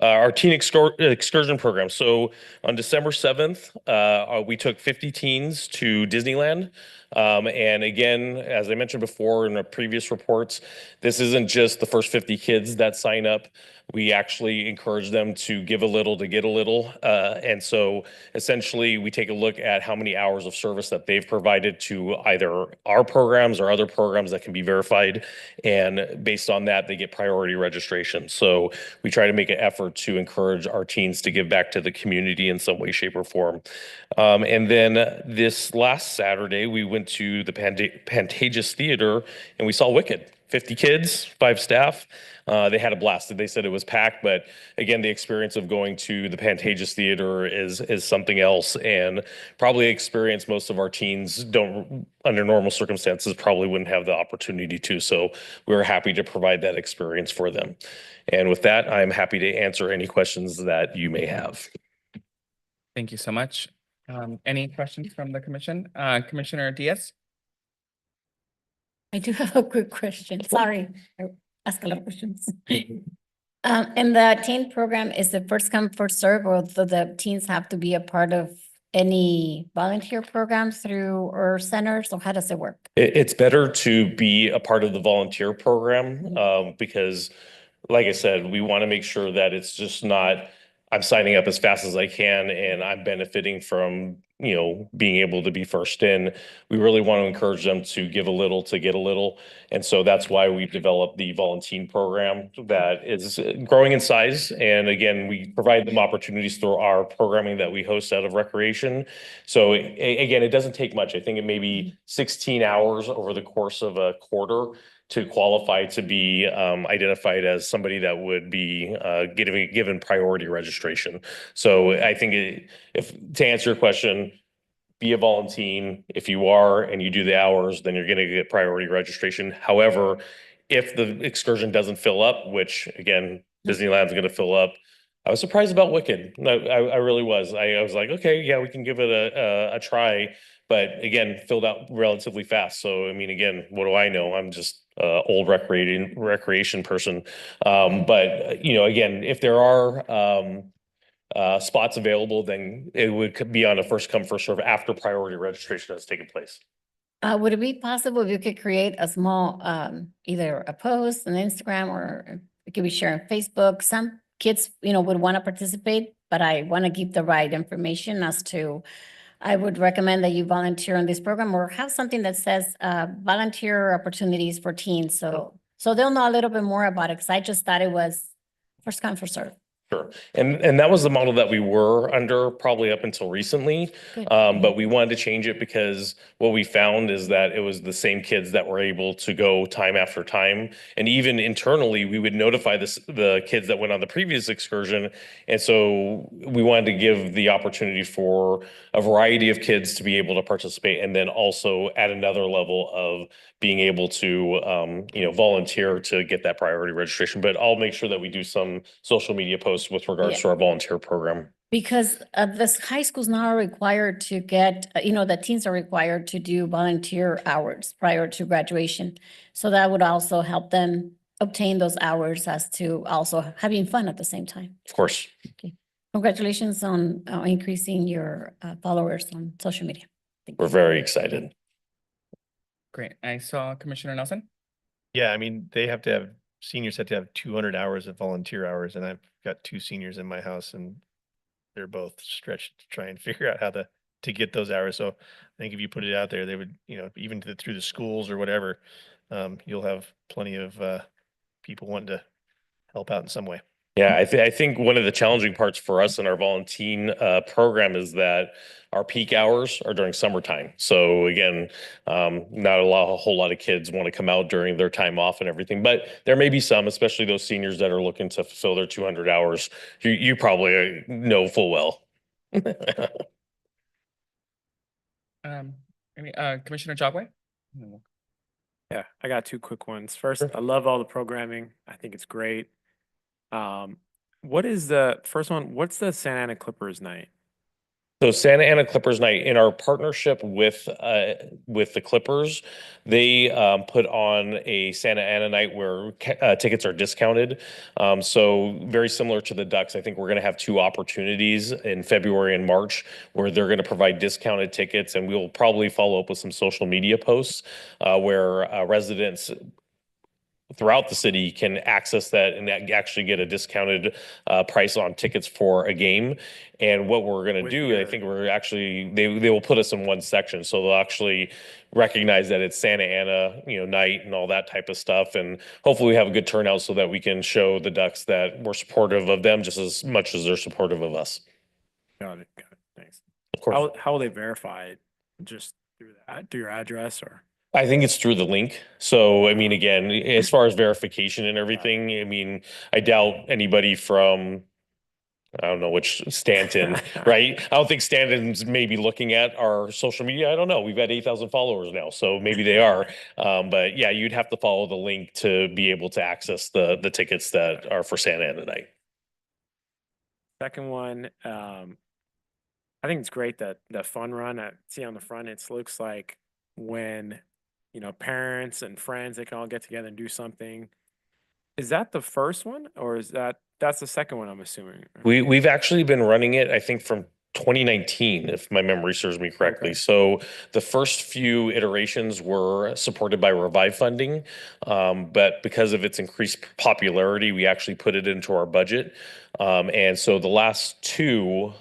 Our teen excursion program. So on December 7th, we took 50 teens to Disneyland. And again, as I mentioned before in our previous reports, this isn't just the first 50 kids that sign up. We actually encourage them to give a little to get a little. And so essentially we take a look at how many hours of service that they've provided to either our programs or other programs that can be verified. And based on that, they get priority registration. So we try to make an effort to encourage our teens to give back to the community in some way, shape, or form. And then this last Saturday, we went to the Pantages Theater and we saw Wicked. 50 kids, 5 staff. They had a blast. They said it was packed, but again, the experience of going to the Pantages Theater is something else, and probably experience most of our teens don't, under normal circumstances, probably wouldn't have the opportunity to. So we were happy to provide that experience for them. And with that, I'm happy to answer any questions that you may have. Thank you so much. Any questions from the commission? Commissioner Diaz? I do have a quick question. Sorry, I ask a lot of questions. In the teen program, is it first come, first serve, or do the teens have to be a part of any volunteer programs through our centers, or how does it work? It's better to be a part of the volunteer program, because like I said, we want to make sure that it's just not, I'm signing up as fast as I can and I'm benefiting from, being able to be first in. We really want to encourage them to give a little to get a little. And so that's why we've developed the volunteer program that is growing in size. And again, we provide them opportunities through our programming that we host out of recreation. So again, it doesn't take much. I think it may be 16 hours over the course of a quarter to qualify to be identified as somebody that would be given priority registration. So I think to answer your question, be a volunteer. If you are and you do the hours, then you're going to get priority registration. However, if the excursion doesn't fill up, which again, Disneyland's going to fill up, I was surprised about Wicked. I really was. I was like, okay, yeah, we can give it a try. But again, filled out relatively fast. So, I mean, again, what do I know? I'm just old recreation person. But, again, if there are spots available, then it would be on a first come, first serve after priority registration has taken place. Would it be possible if you could create a small, either a post on Instagram, or it could be shared on Facebook? Some kids, would want to participate, but I want to give the right information as to, I would recommend that you volunteer on this program, or have something that says volunteer opportunities for teens. So they'll know a little bit more about it, because I just thought it was first come, first serve. Sure. And that was the model that we were under probably up until recently. Good. But we wanted to change it because what we found is that it was the same kids that were able to go time after time. And even internally, we would notify the kids that went on the previous excursion. And so we wanted to give the opportunity for a variety of kids to be able to participate, and then also at another level of being able to, volunteer to get that priority registration. But I'll make sure that we do some social media posts with regards to our volunteer program. Because the high schools now are required to get, the teens are required to do volunteer hours prior to graduation. So that would also help them obtain those hours, as to also having fun at the same time. Of course. Okay. Congratulations on increasing your followers on social media. We're very excited. Great. I saw Commissioner Nelson. Yeah, I mean, seniors have to have 200 hours of volunteer hours, and I've got 2 seniors in my house, and they're both stretched to try and figure out how to get those hours. So I think if you put it out there, they would, even through the schools or whatever, you'll have plenty of people wanting to help out in some way. Yeah, I think one of the challenging parts for us in our volunteer program is that our peak hours are during summertime. So again, not a whole lot of kids want to come out during their time off and everything, but there may be some, especially those seniors that are looking to fulfill their 200 hours. You probably know full well. Commissioner Jogway? Yeah, I got 2 quick ones. First, I love all the programming. I think it's great. What is the first one? What's the Santa Ana Clippers night? So Santa Ana Clippers night, in our partnership with the Clippers, they put on a Santa Ana night where tickets are discounted. So very similar to the Ducks, I think we're going to have 2 opportunities in February and March where they're going to provide discounted tickets, and we'll probably follow up with some social media posts where residents throughout the city can access that and actually get a discounted price on tickets for a game. And what we're going to do, I think we're actually, they will put us in one section. So they'll actually recognize that it's Santa Ana, night and all that type of stuff. And hopefully we have a good turnout so that we can show the Ducks that we're supportive of them just as much as they're supportive of us. Got it. Thanks. Of course. How will they verify it? Just through your address, or? I think it's through the link. So, I mean, again, as far as verification and everything, I mean, I doubt anybody from, I don't know which Stanton, right? I don't think Stanton's maybe looking at our social media. I don't know. We've got 8,000 followers now, so maybe they are. But yeah, you'd have to follow the link to be able to access the tickets that are for Santa Ana night. Second one, I think it's great that the fun run I see on the front, it looks like when, you know, parents and friends, they can all get together and do something. Is that the first one or that's the second one, I'm assuming? We've actually been running it, I think, from 2019, if my memory serves me correctly. Okay. So the first few iterations were supported by Revive funding, but because of its increased popularity, we actually put it into our budget. And so the last two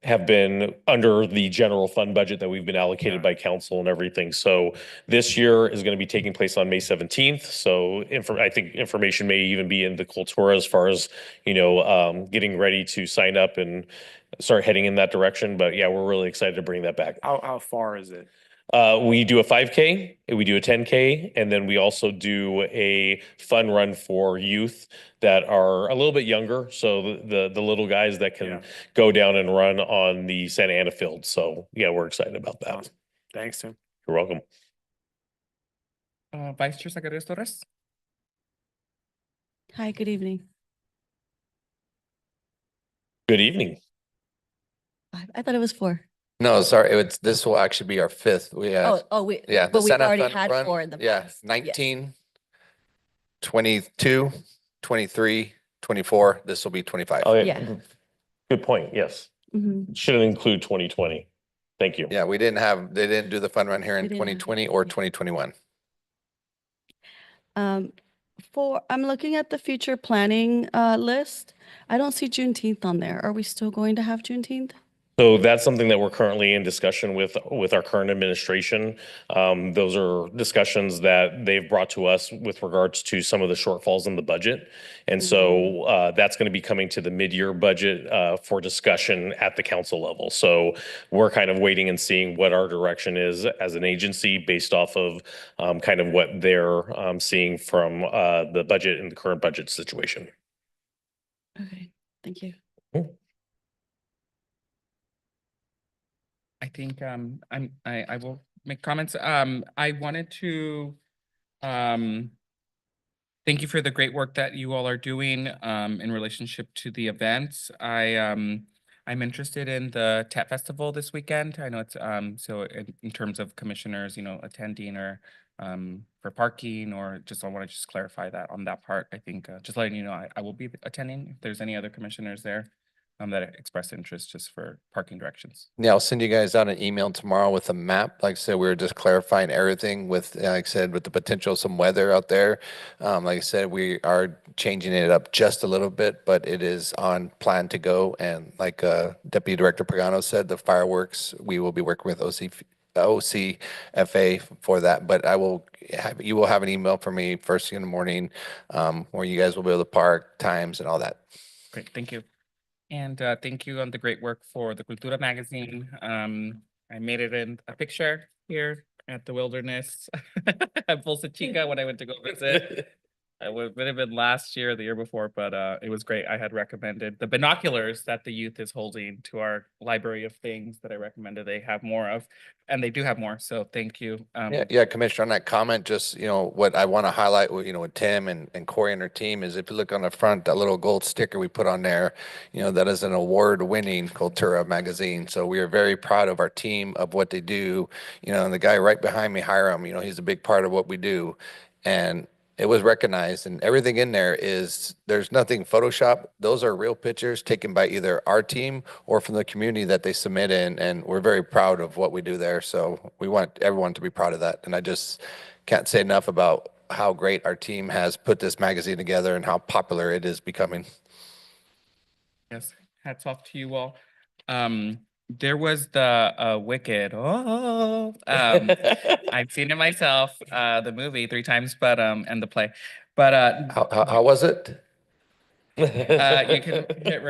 have been under the general fund budget that we've been allocated by council and everything. So this year is going to be taking place on May 17th. So I think information may even be in the Cultura as far as, you know, getting ready to sign up and start heading in that direction. But yeah, we're really excited to bring that back. How far is it? We do a 5K, we do a 10K, and then we also do a fun run for youth that are a little bit younger. So the little guys that can go down and run on the Santa Ana field. So yeah, we're excited about that. Awesome. Thanks, Tim. You're welcome. Vice Chair Zacarias Torres. Hi, good evening. Good evening. I thought it was 4. No, sorry, this will actually be our fifth. We have, We, yeah. the but we Santa already Fun had Run, 4 in the Yeah, past. 19, 22, 23, 24. This will be 25. Oh, Yeah. Good point. Yes. Mhm. Shouldn't include 2020. Thank you. Yeah, they didn't do the fun run here in We didn't have 2020 or 2021. I'm looking at the future planning list. I don't see Juneteenth on there. Are we still going to have Juneteenth? So that's something that we're currently in discussion with our current administration. Those are discussions that they've brought to us with regards to some of the shortfalls in the budget. And so that's going to be coming to the mid-year budget for discussion at the council level. So we're kind of waiting and seeing what our direction is as an agency based off of kind of what they're seeing from the budget and the current budget situation. Okay, thank you. I think I will make comments. I wanted to thank you for the great work that you all are doing in relationship to the events. I'm interested in the TET Festival this weekend. I know it's so in terms of commissioners, you know, attending or for parking or just I want to just clarify that on that part. I think just letting you know I will be attending. If there's any other commissioners there that expressed interest just for parking directions. Yeah, I'll send you guys out an email tomorrow with a map. Like I said, we were just clarifying everything with, like I said, with the potential of some weather out there. Like I said, we are changing it up just a little bit, but it is on plan to go. And like Deputy Director Pagano said, the fireworks, we will be working with OCFA for that. But you will have an email from me first thing in the morning where you guys will be able to park, times, and all that. Great, thank you. And thank you on the great work for the Cultura magazine. I made it in a picture here at the Wilderness at Bolsa Chica when I went to go visit. It would have been last year, or the year before, but it was great. I had recommended the binoculars that the youth is holding to our library of things that I recommended they have more of, and they do have more. So thank you. Yeah, Commissioner, on that comment, just, you know, what I want to highlight with, you know, with Tim and Corey and her team is if you look on the front, that little gold sticker we put on there, you know, that is an award-winning Cultura magazine. So we are very proud of our team, of what they do. You know, and the guy right behind me, Hiram, you know, he's a big part of what we do. And it was recognized, and everything in there there's nothing Photoshop. Those are real pictures taken by either our team or from the community that they submit in, and we're very proud of what we do there. So we want everyone to be proud of that. And I just can't say enough about how great our team has put this magazine together and how popular it is becoming. Yes, hats off to you all. There was the Wicked. I've seen it myself, the movie 3 times, but and the play. But How was it? you can hit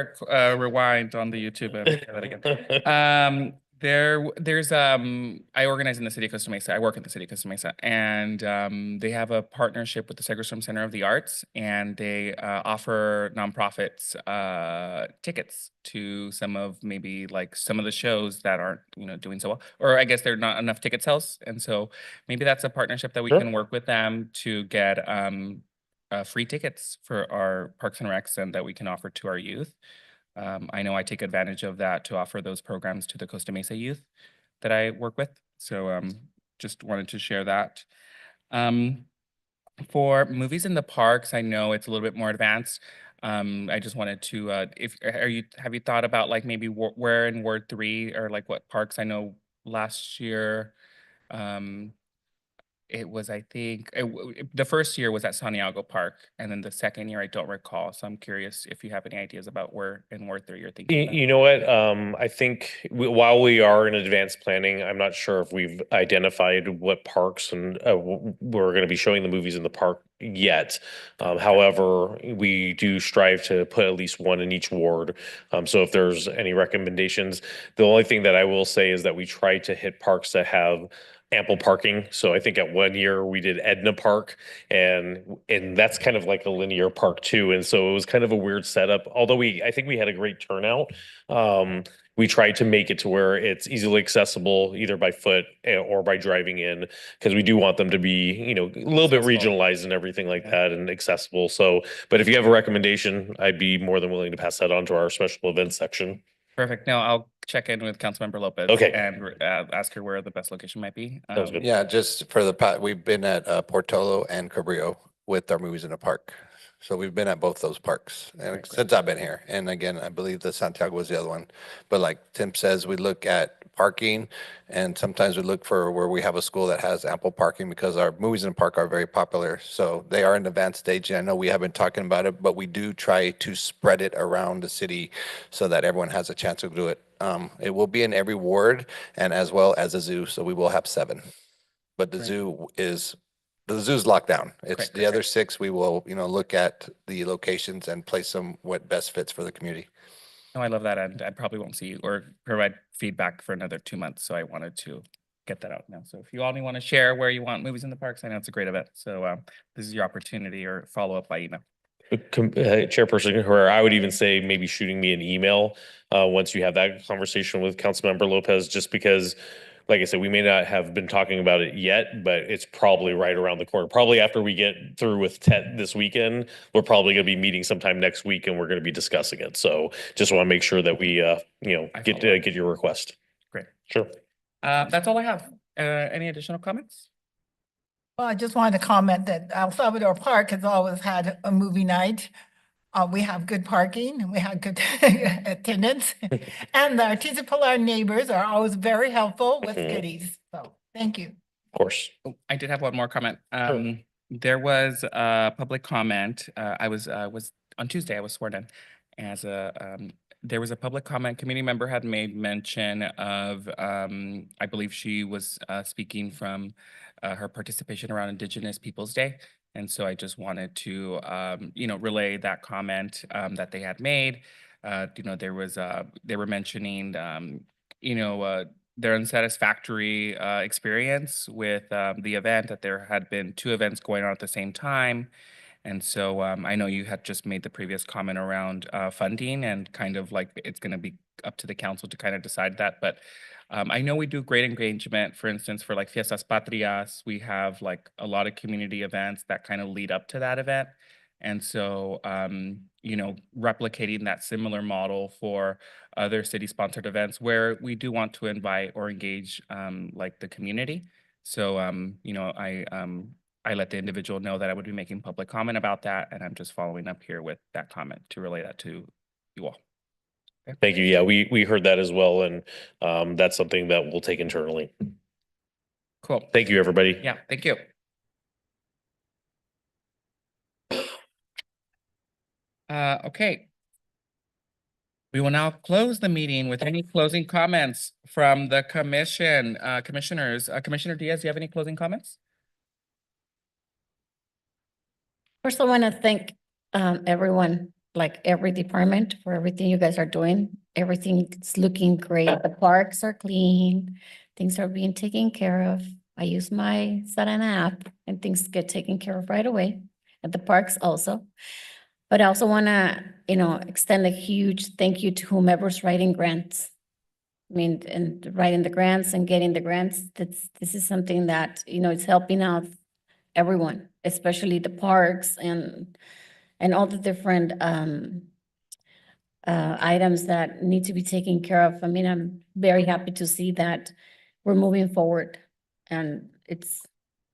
rewind on the YouTube and hear that again. There's I organize in the city of Costa Mesa. I work in the city of Costa Mesa, and they have a partnership with the Segerstrom Center of the Arts, and they offer nonprofits tickets to some of maybe like some of the shows that aren't doing so well, or I guess there are not enough ticket sales, and so maybe that's a partnership that we Sure. can work with them to get free tickets for our Parks and Recs and that we can offer to our youth. I know I take advantage of that to offer those programs to the Costa Mesa youth that I work with. So just wanted to share that. For movies in the parks, I know it's a little bit more advanced. I just wanted to, have you thought about like maybe where in Ward 3 or like what parks? I know last year, it was, I think, the first year was at Santiago Park, and then the second year I don't recall. So I'm curious if you have any ideas about where in Ward 3 you're thinking about. You know what? I think while we are in advanced planning, I'm not sure if we've identified what parks and we're going to be showing the movies in the park yet. However, we do strive to put at least one in each ward. So if there's any recommendations, the only thing that I will say is that we try to hit parks that have ample parking. So I think at one year we did Edna Park, and that's kind of like a linear park too. And so it was kind of a weird setup. Although I think we had a great turnout. We tried to make it to where it's easily accessible either by foot or by driving in, because we do want them to be, a little bit regionalized and everything like that and accessible. So, but if you have a recommendation, I'd be more than willing to pass that on to our special events section. Perfect. No, I'll check in with Councilmember Lopez. Okay. And ask her where the best location might be. Sounds good. Yeah, just for we've been at Portola and Cabrillo with our movies in the park. So we've been at both those parks and since I've been here. And again, I believe the Santiago was the other one. But like Tim says, we look at parking and sometimes we look for where we have a school that has ample parking because our movies in the park are very popular. So they are in advanced stage. And I know we have been talking about it, but we do try to spread it around the city so that everyone has a chance to do it. It will be in every ward and as well as a zoo. So we will have 7. But the zoo's locked down. It's the other 6. We will, look at the locations and place them what best fits for the community. No, I love that. And I probably won't see you or provide feedback for another 2 months. So I wanted to get that out now. So if you all want to share where you want movies in the parks, I know it's a great event. So this is your opportunity, or follow up by email. Chairperson Herrera, I would even say maybe shooting me an email once you have that conversation with Councilmember Lopez, just because, like I said, we may not have been talking about it yet, but it's probably right around the corner. Probably after we get through with TET this weekend, we're probably going to be meeting sometime next week and we're going to be discussing it. So just want to make sure that we, get your request. Great. Sure. That's all I have. Any additional comments? Well, I just wanted to comment that El Salvador Park has always had a movie night. We have good parking and we have good attendance. And the Artesia Pilar neighbors are always very helpful with goodies. So thank you. Of course. I did have one more comment. There was a public comment. I was on Tuesday, I was sworn in as there was a public comment. Community member had made mention of, I believe she was speaking from her participation around Indigenous Peoples Day. And so I just wanted to, relay that comment that they had made. There was, they were mentioning, their unsatisfactory experience with the event, that there had been 2 events going on at the same time. And so I know you had just made the previous comment around funding and kind of like it's going to be up to the council to kind of decide that. But I know we do great engagement, for instance, for like Fiestas Patrias. We have like a lot of community events that kind of lead up to that event. And so, replicating that similar model for other city-sponsored events where we do want to invite or engage like the community. So, I let the individual know that I would be making public comment about that, and I'm just following up here with that comment to relay that to you all. Okay. Thank you. Yeah, we heard that as well, and that's something that we'll take internally. Cool. Thank you, everybody. Yeah, thank you. Okay. We will now close the meeting with any closing comments from the commission. Commissioners, Commissioner Diaz, do you have any closing comments? First, I want to thank everyone like every department for everything you guys are doing. Everything's looking great. The parks are clean. Things are being taken care of. I use my Sarana app and things get taken care of right away at the parks also. But I also want to, extend a huge thank you to whomever's writing grants. I mean, and writing the grants and getting the grants, this is something that, it's helping out everyone, especially the parks and all the different items that need to be taken care of. I mean, I'm very happy to see that we're moving forward and it's,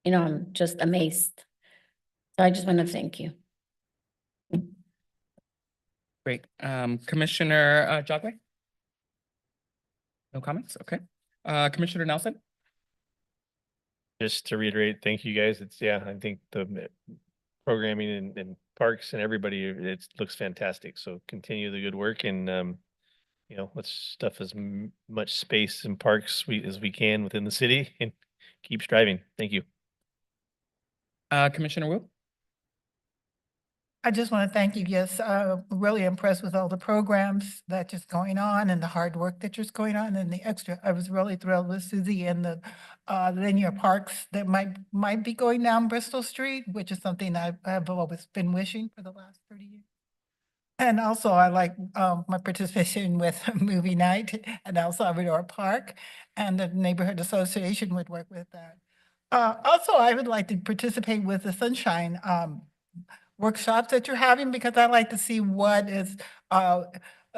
I'm just amazed. So I just want to thank you. Great. Commissioner Jagwe? No comments? Okay. Commissioner Nelson? Just to reiterate, thank you guys. I think the programming and parks and everybody, it looks fantastic. So continue the good work and, let's stuff as much space in parks as we can within the city and keep striving. Thank you. Commissioner Wu? I just want to thank you. Yes, really impressed with all the programs that just going on and the hard work that just going on and the extra. I was really thrilled with Susie and the linear parks that might be going down Bristol Street, which is something I've always been wishing for the last 30 years. And also I like my participation with movie night at El Salvador Park, and the neighborhood association would work with that. Also, I would like to participate with the Sunshine workshops that you're having, because I like to see what is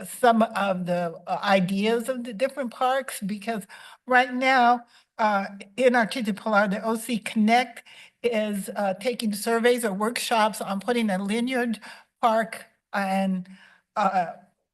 some of the ideas of the different parks, because right now in our Tijipular, the OC Connect is taking surveys or workshops on putting a linear park and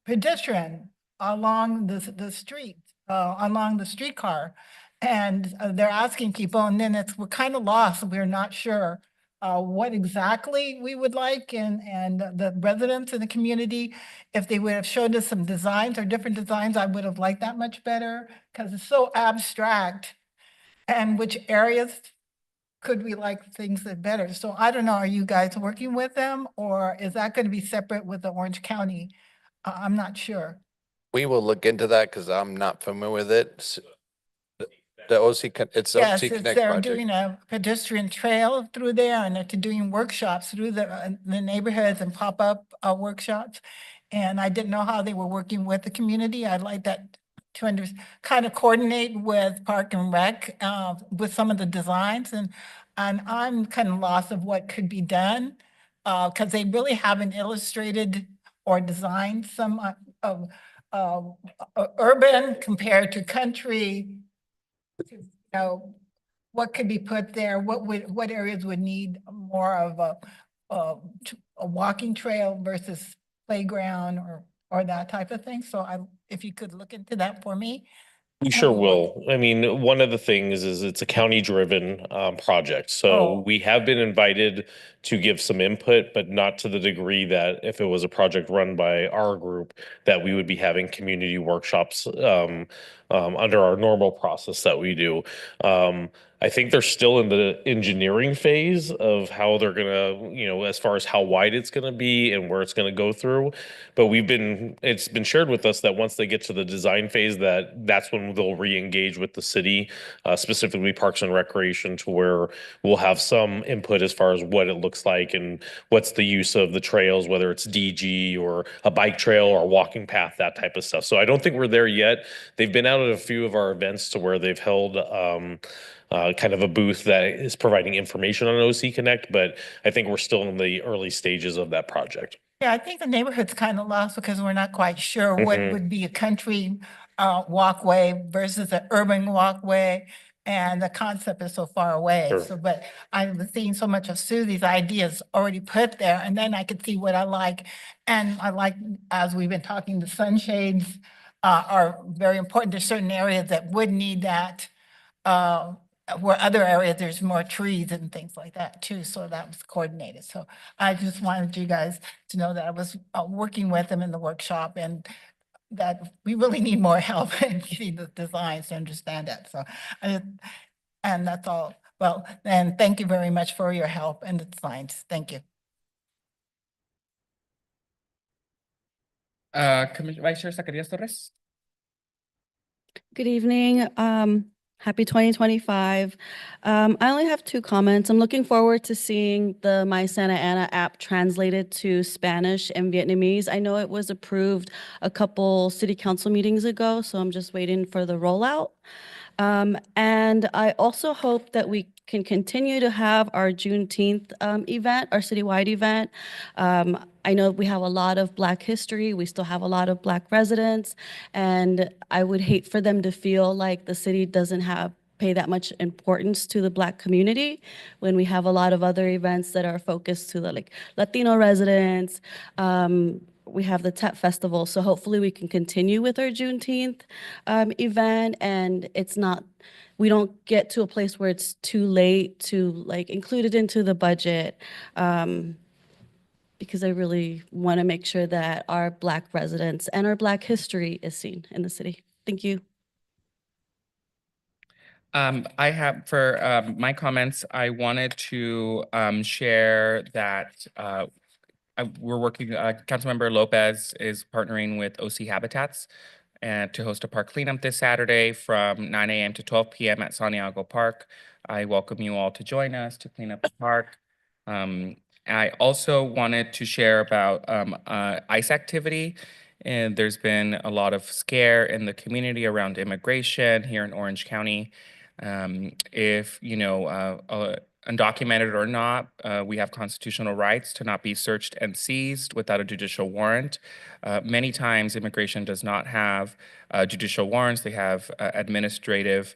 pedestrian along the street, along the streetcar. And they're asking people, and then we're kind of lost. We're not sure what exactly we would like, and the residents in the community, if they would have showed us some designs or different designs, I would have liked that much better, because it's so abstract. And which areas could we like things that better? So I don't know, are you guys working with them, or is that going to be separate with the Orange County? I'm not sure. We will look into that because I'm not familiar with it. The OC, it's the Yes, OC Connect they're project. doing a pedestrian trail through there, and they're doing workshops through the neighborhoods and pop-up workshops. And I didn't know how they were working with the community. I'd like that to kind of coordinate with Park and Rec with some of the designs, and I'm kind of lost of what could be done because they really haven't illustrated or designed some urban compared to country. What could be put there? What areas would need more of a walking trail versus playground or that type of thing? So if you could look into that for me. We sure will. I mean, one of the things is it's a county-driven project. So Oh. we have been invited to give some input, but not to the degree that if it was a project run by our group, that we would be having community workshops under our normal process that we do. I think they're still in the engineering phase of how they're gonna, as far as how wide it's gonna be and where it's gonna go through. But it's been shared with us that once they get to the design phase, that's when they'll re-engage with the city, specifically Parks and Recreation, to where we'll have some input as far as what it looks like and what's the use of the trails, whether it's DG or a bike trail or a walking path, that type of stuff. So I don't think we're there yet. They've been out at a few of our events to where they've held kind of a booth that is providing information on OC Connect, but I think we're still in the early stages of that project. Yeah, I think the neighborhood's kind of lost because we're not quite sure what would be a country walkway versus an urban walkway. And the concept is so far away. Sure. So, but I was seeing so much of Susie's ideas already put there, and then I could see what I like. And I like, as we've been talking, the sunshades are very important. There's certain areas that would need that. Where other areas, there's more trees and things like that too. So that was coordinated. So I just wanted you guys to know that I was working with them in the workshop, and that we really need more help in getting the designs to understand that. So, and that's all. Well, and thank you very much for your help and the designs. Thank you. Vice Chair Zacarias Torres. Good evening. Happy 2025. I only have 2 comments. I'm looking forward to seeing the My Santa Ana app translated to Spanish and Vietnamese. I know it was approved a couple city council meetings ago, so I'm just waiting for the rollout. And I also hope that we can continue to have our Juneteenth event, our citywide event. I know we have a lot of Black history. We still have a lot of Black residents. And I would hate for them to feel like the city doesn't pay that much importance to the Black community when we have a lot of other events that are focused to the like Latino residents. We have the TEP Festival, so hopefully we can continue with our Juneteenth event, and we don't get to a place where it's too late to like include it into the budget, because I really want to make sure that our Black residents and our Black history is seen in the city. Thank you. I have for my comments, I wanted to share that we're working, Councilmember Lopez is partnering with OC Habitats to host a park cleanup this Saturday from 9 a.m. to 12 p.m. at Santiago Park. I welcome you all to join us to clean up the park. I also wanted to share about ICE activity. And there's been a lot of scare in the community around immigration here in Orange County. If, undocumented or not, we have constitutional rights to not be searched and seized without a judicial warrant. Many times, immigration does not have judicial warrants. They have administrative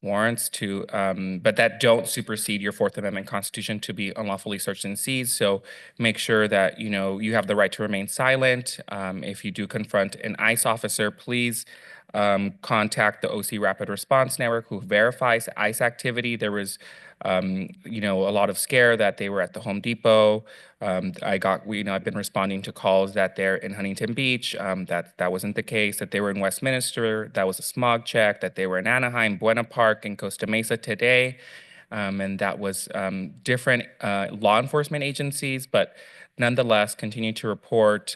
warrants but that don't supersede your Fourth Amendment Constitution to be unlawfully searched and seized. So make sure that, you have the right to remain silent. If you do confront an ICE officer, please contact the OC Rapid Response Network who verifies ICE activity. There was a lot of scare that they were at the Home Depot. I've been responding to calls that they're in Huntington Beach, that wasn't the case, that they were in Westminster, that was a smog check, that they were in Anaheim, Buena Park, and Costa Mesa today. And that was different law enforcement agencies, but nonetheless, continue to report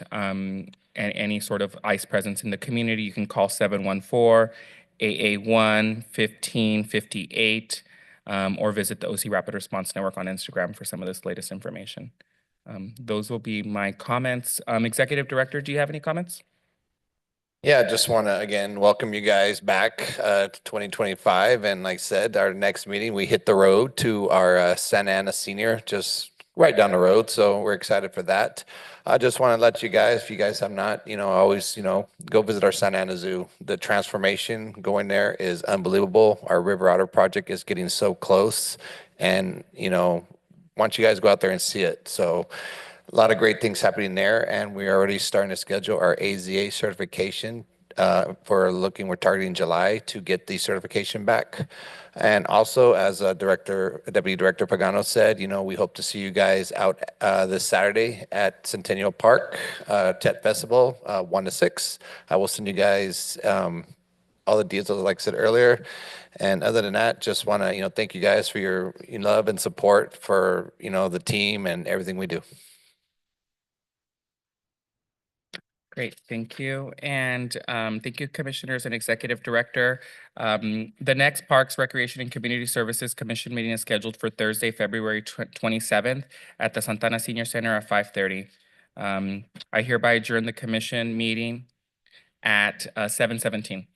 any sort of ICE presence in the community. You can call 714-881-1558. Or visit the OC Rapid Response Network on Instagram for some of this latest information. Those will be my comments. Executive Director, do you have any comments? Yeah, just want to again welcome you guys back to 2025. And like I said, our next meeting, we hit the road to our Santa Ana Senior, just right down the road. So we're excited for that. I just want to let you guys, if you guys have not, always, go visit our Santa Ana Zoo. The transformation going there is unbelievable. Our River Otter project is getting so close. And, want you guys to go out there and see it. So a lot of great things happening there. And we're already starting to schedule our AZA certification. We're targeting July to get the certification back. And also, as Deputy Director Pagano said, we hope to see you guys out this Saturday at Centennial Park, TET Festival, 1 to 6. I will send you guys all the details, like I said earlier. And other than that, just want to, thank you guys for your love and support for, the team and everything we do. Great, thank you. And thank you, Commissioners and Executive Director. The next Parks, Recreation, and Community Services Commission meeting is scheduled for Thursday, February 27th at the Santa Ana Senior Center at 5:30. I hereby adjourn the commission meeting at 7:17.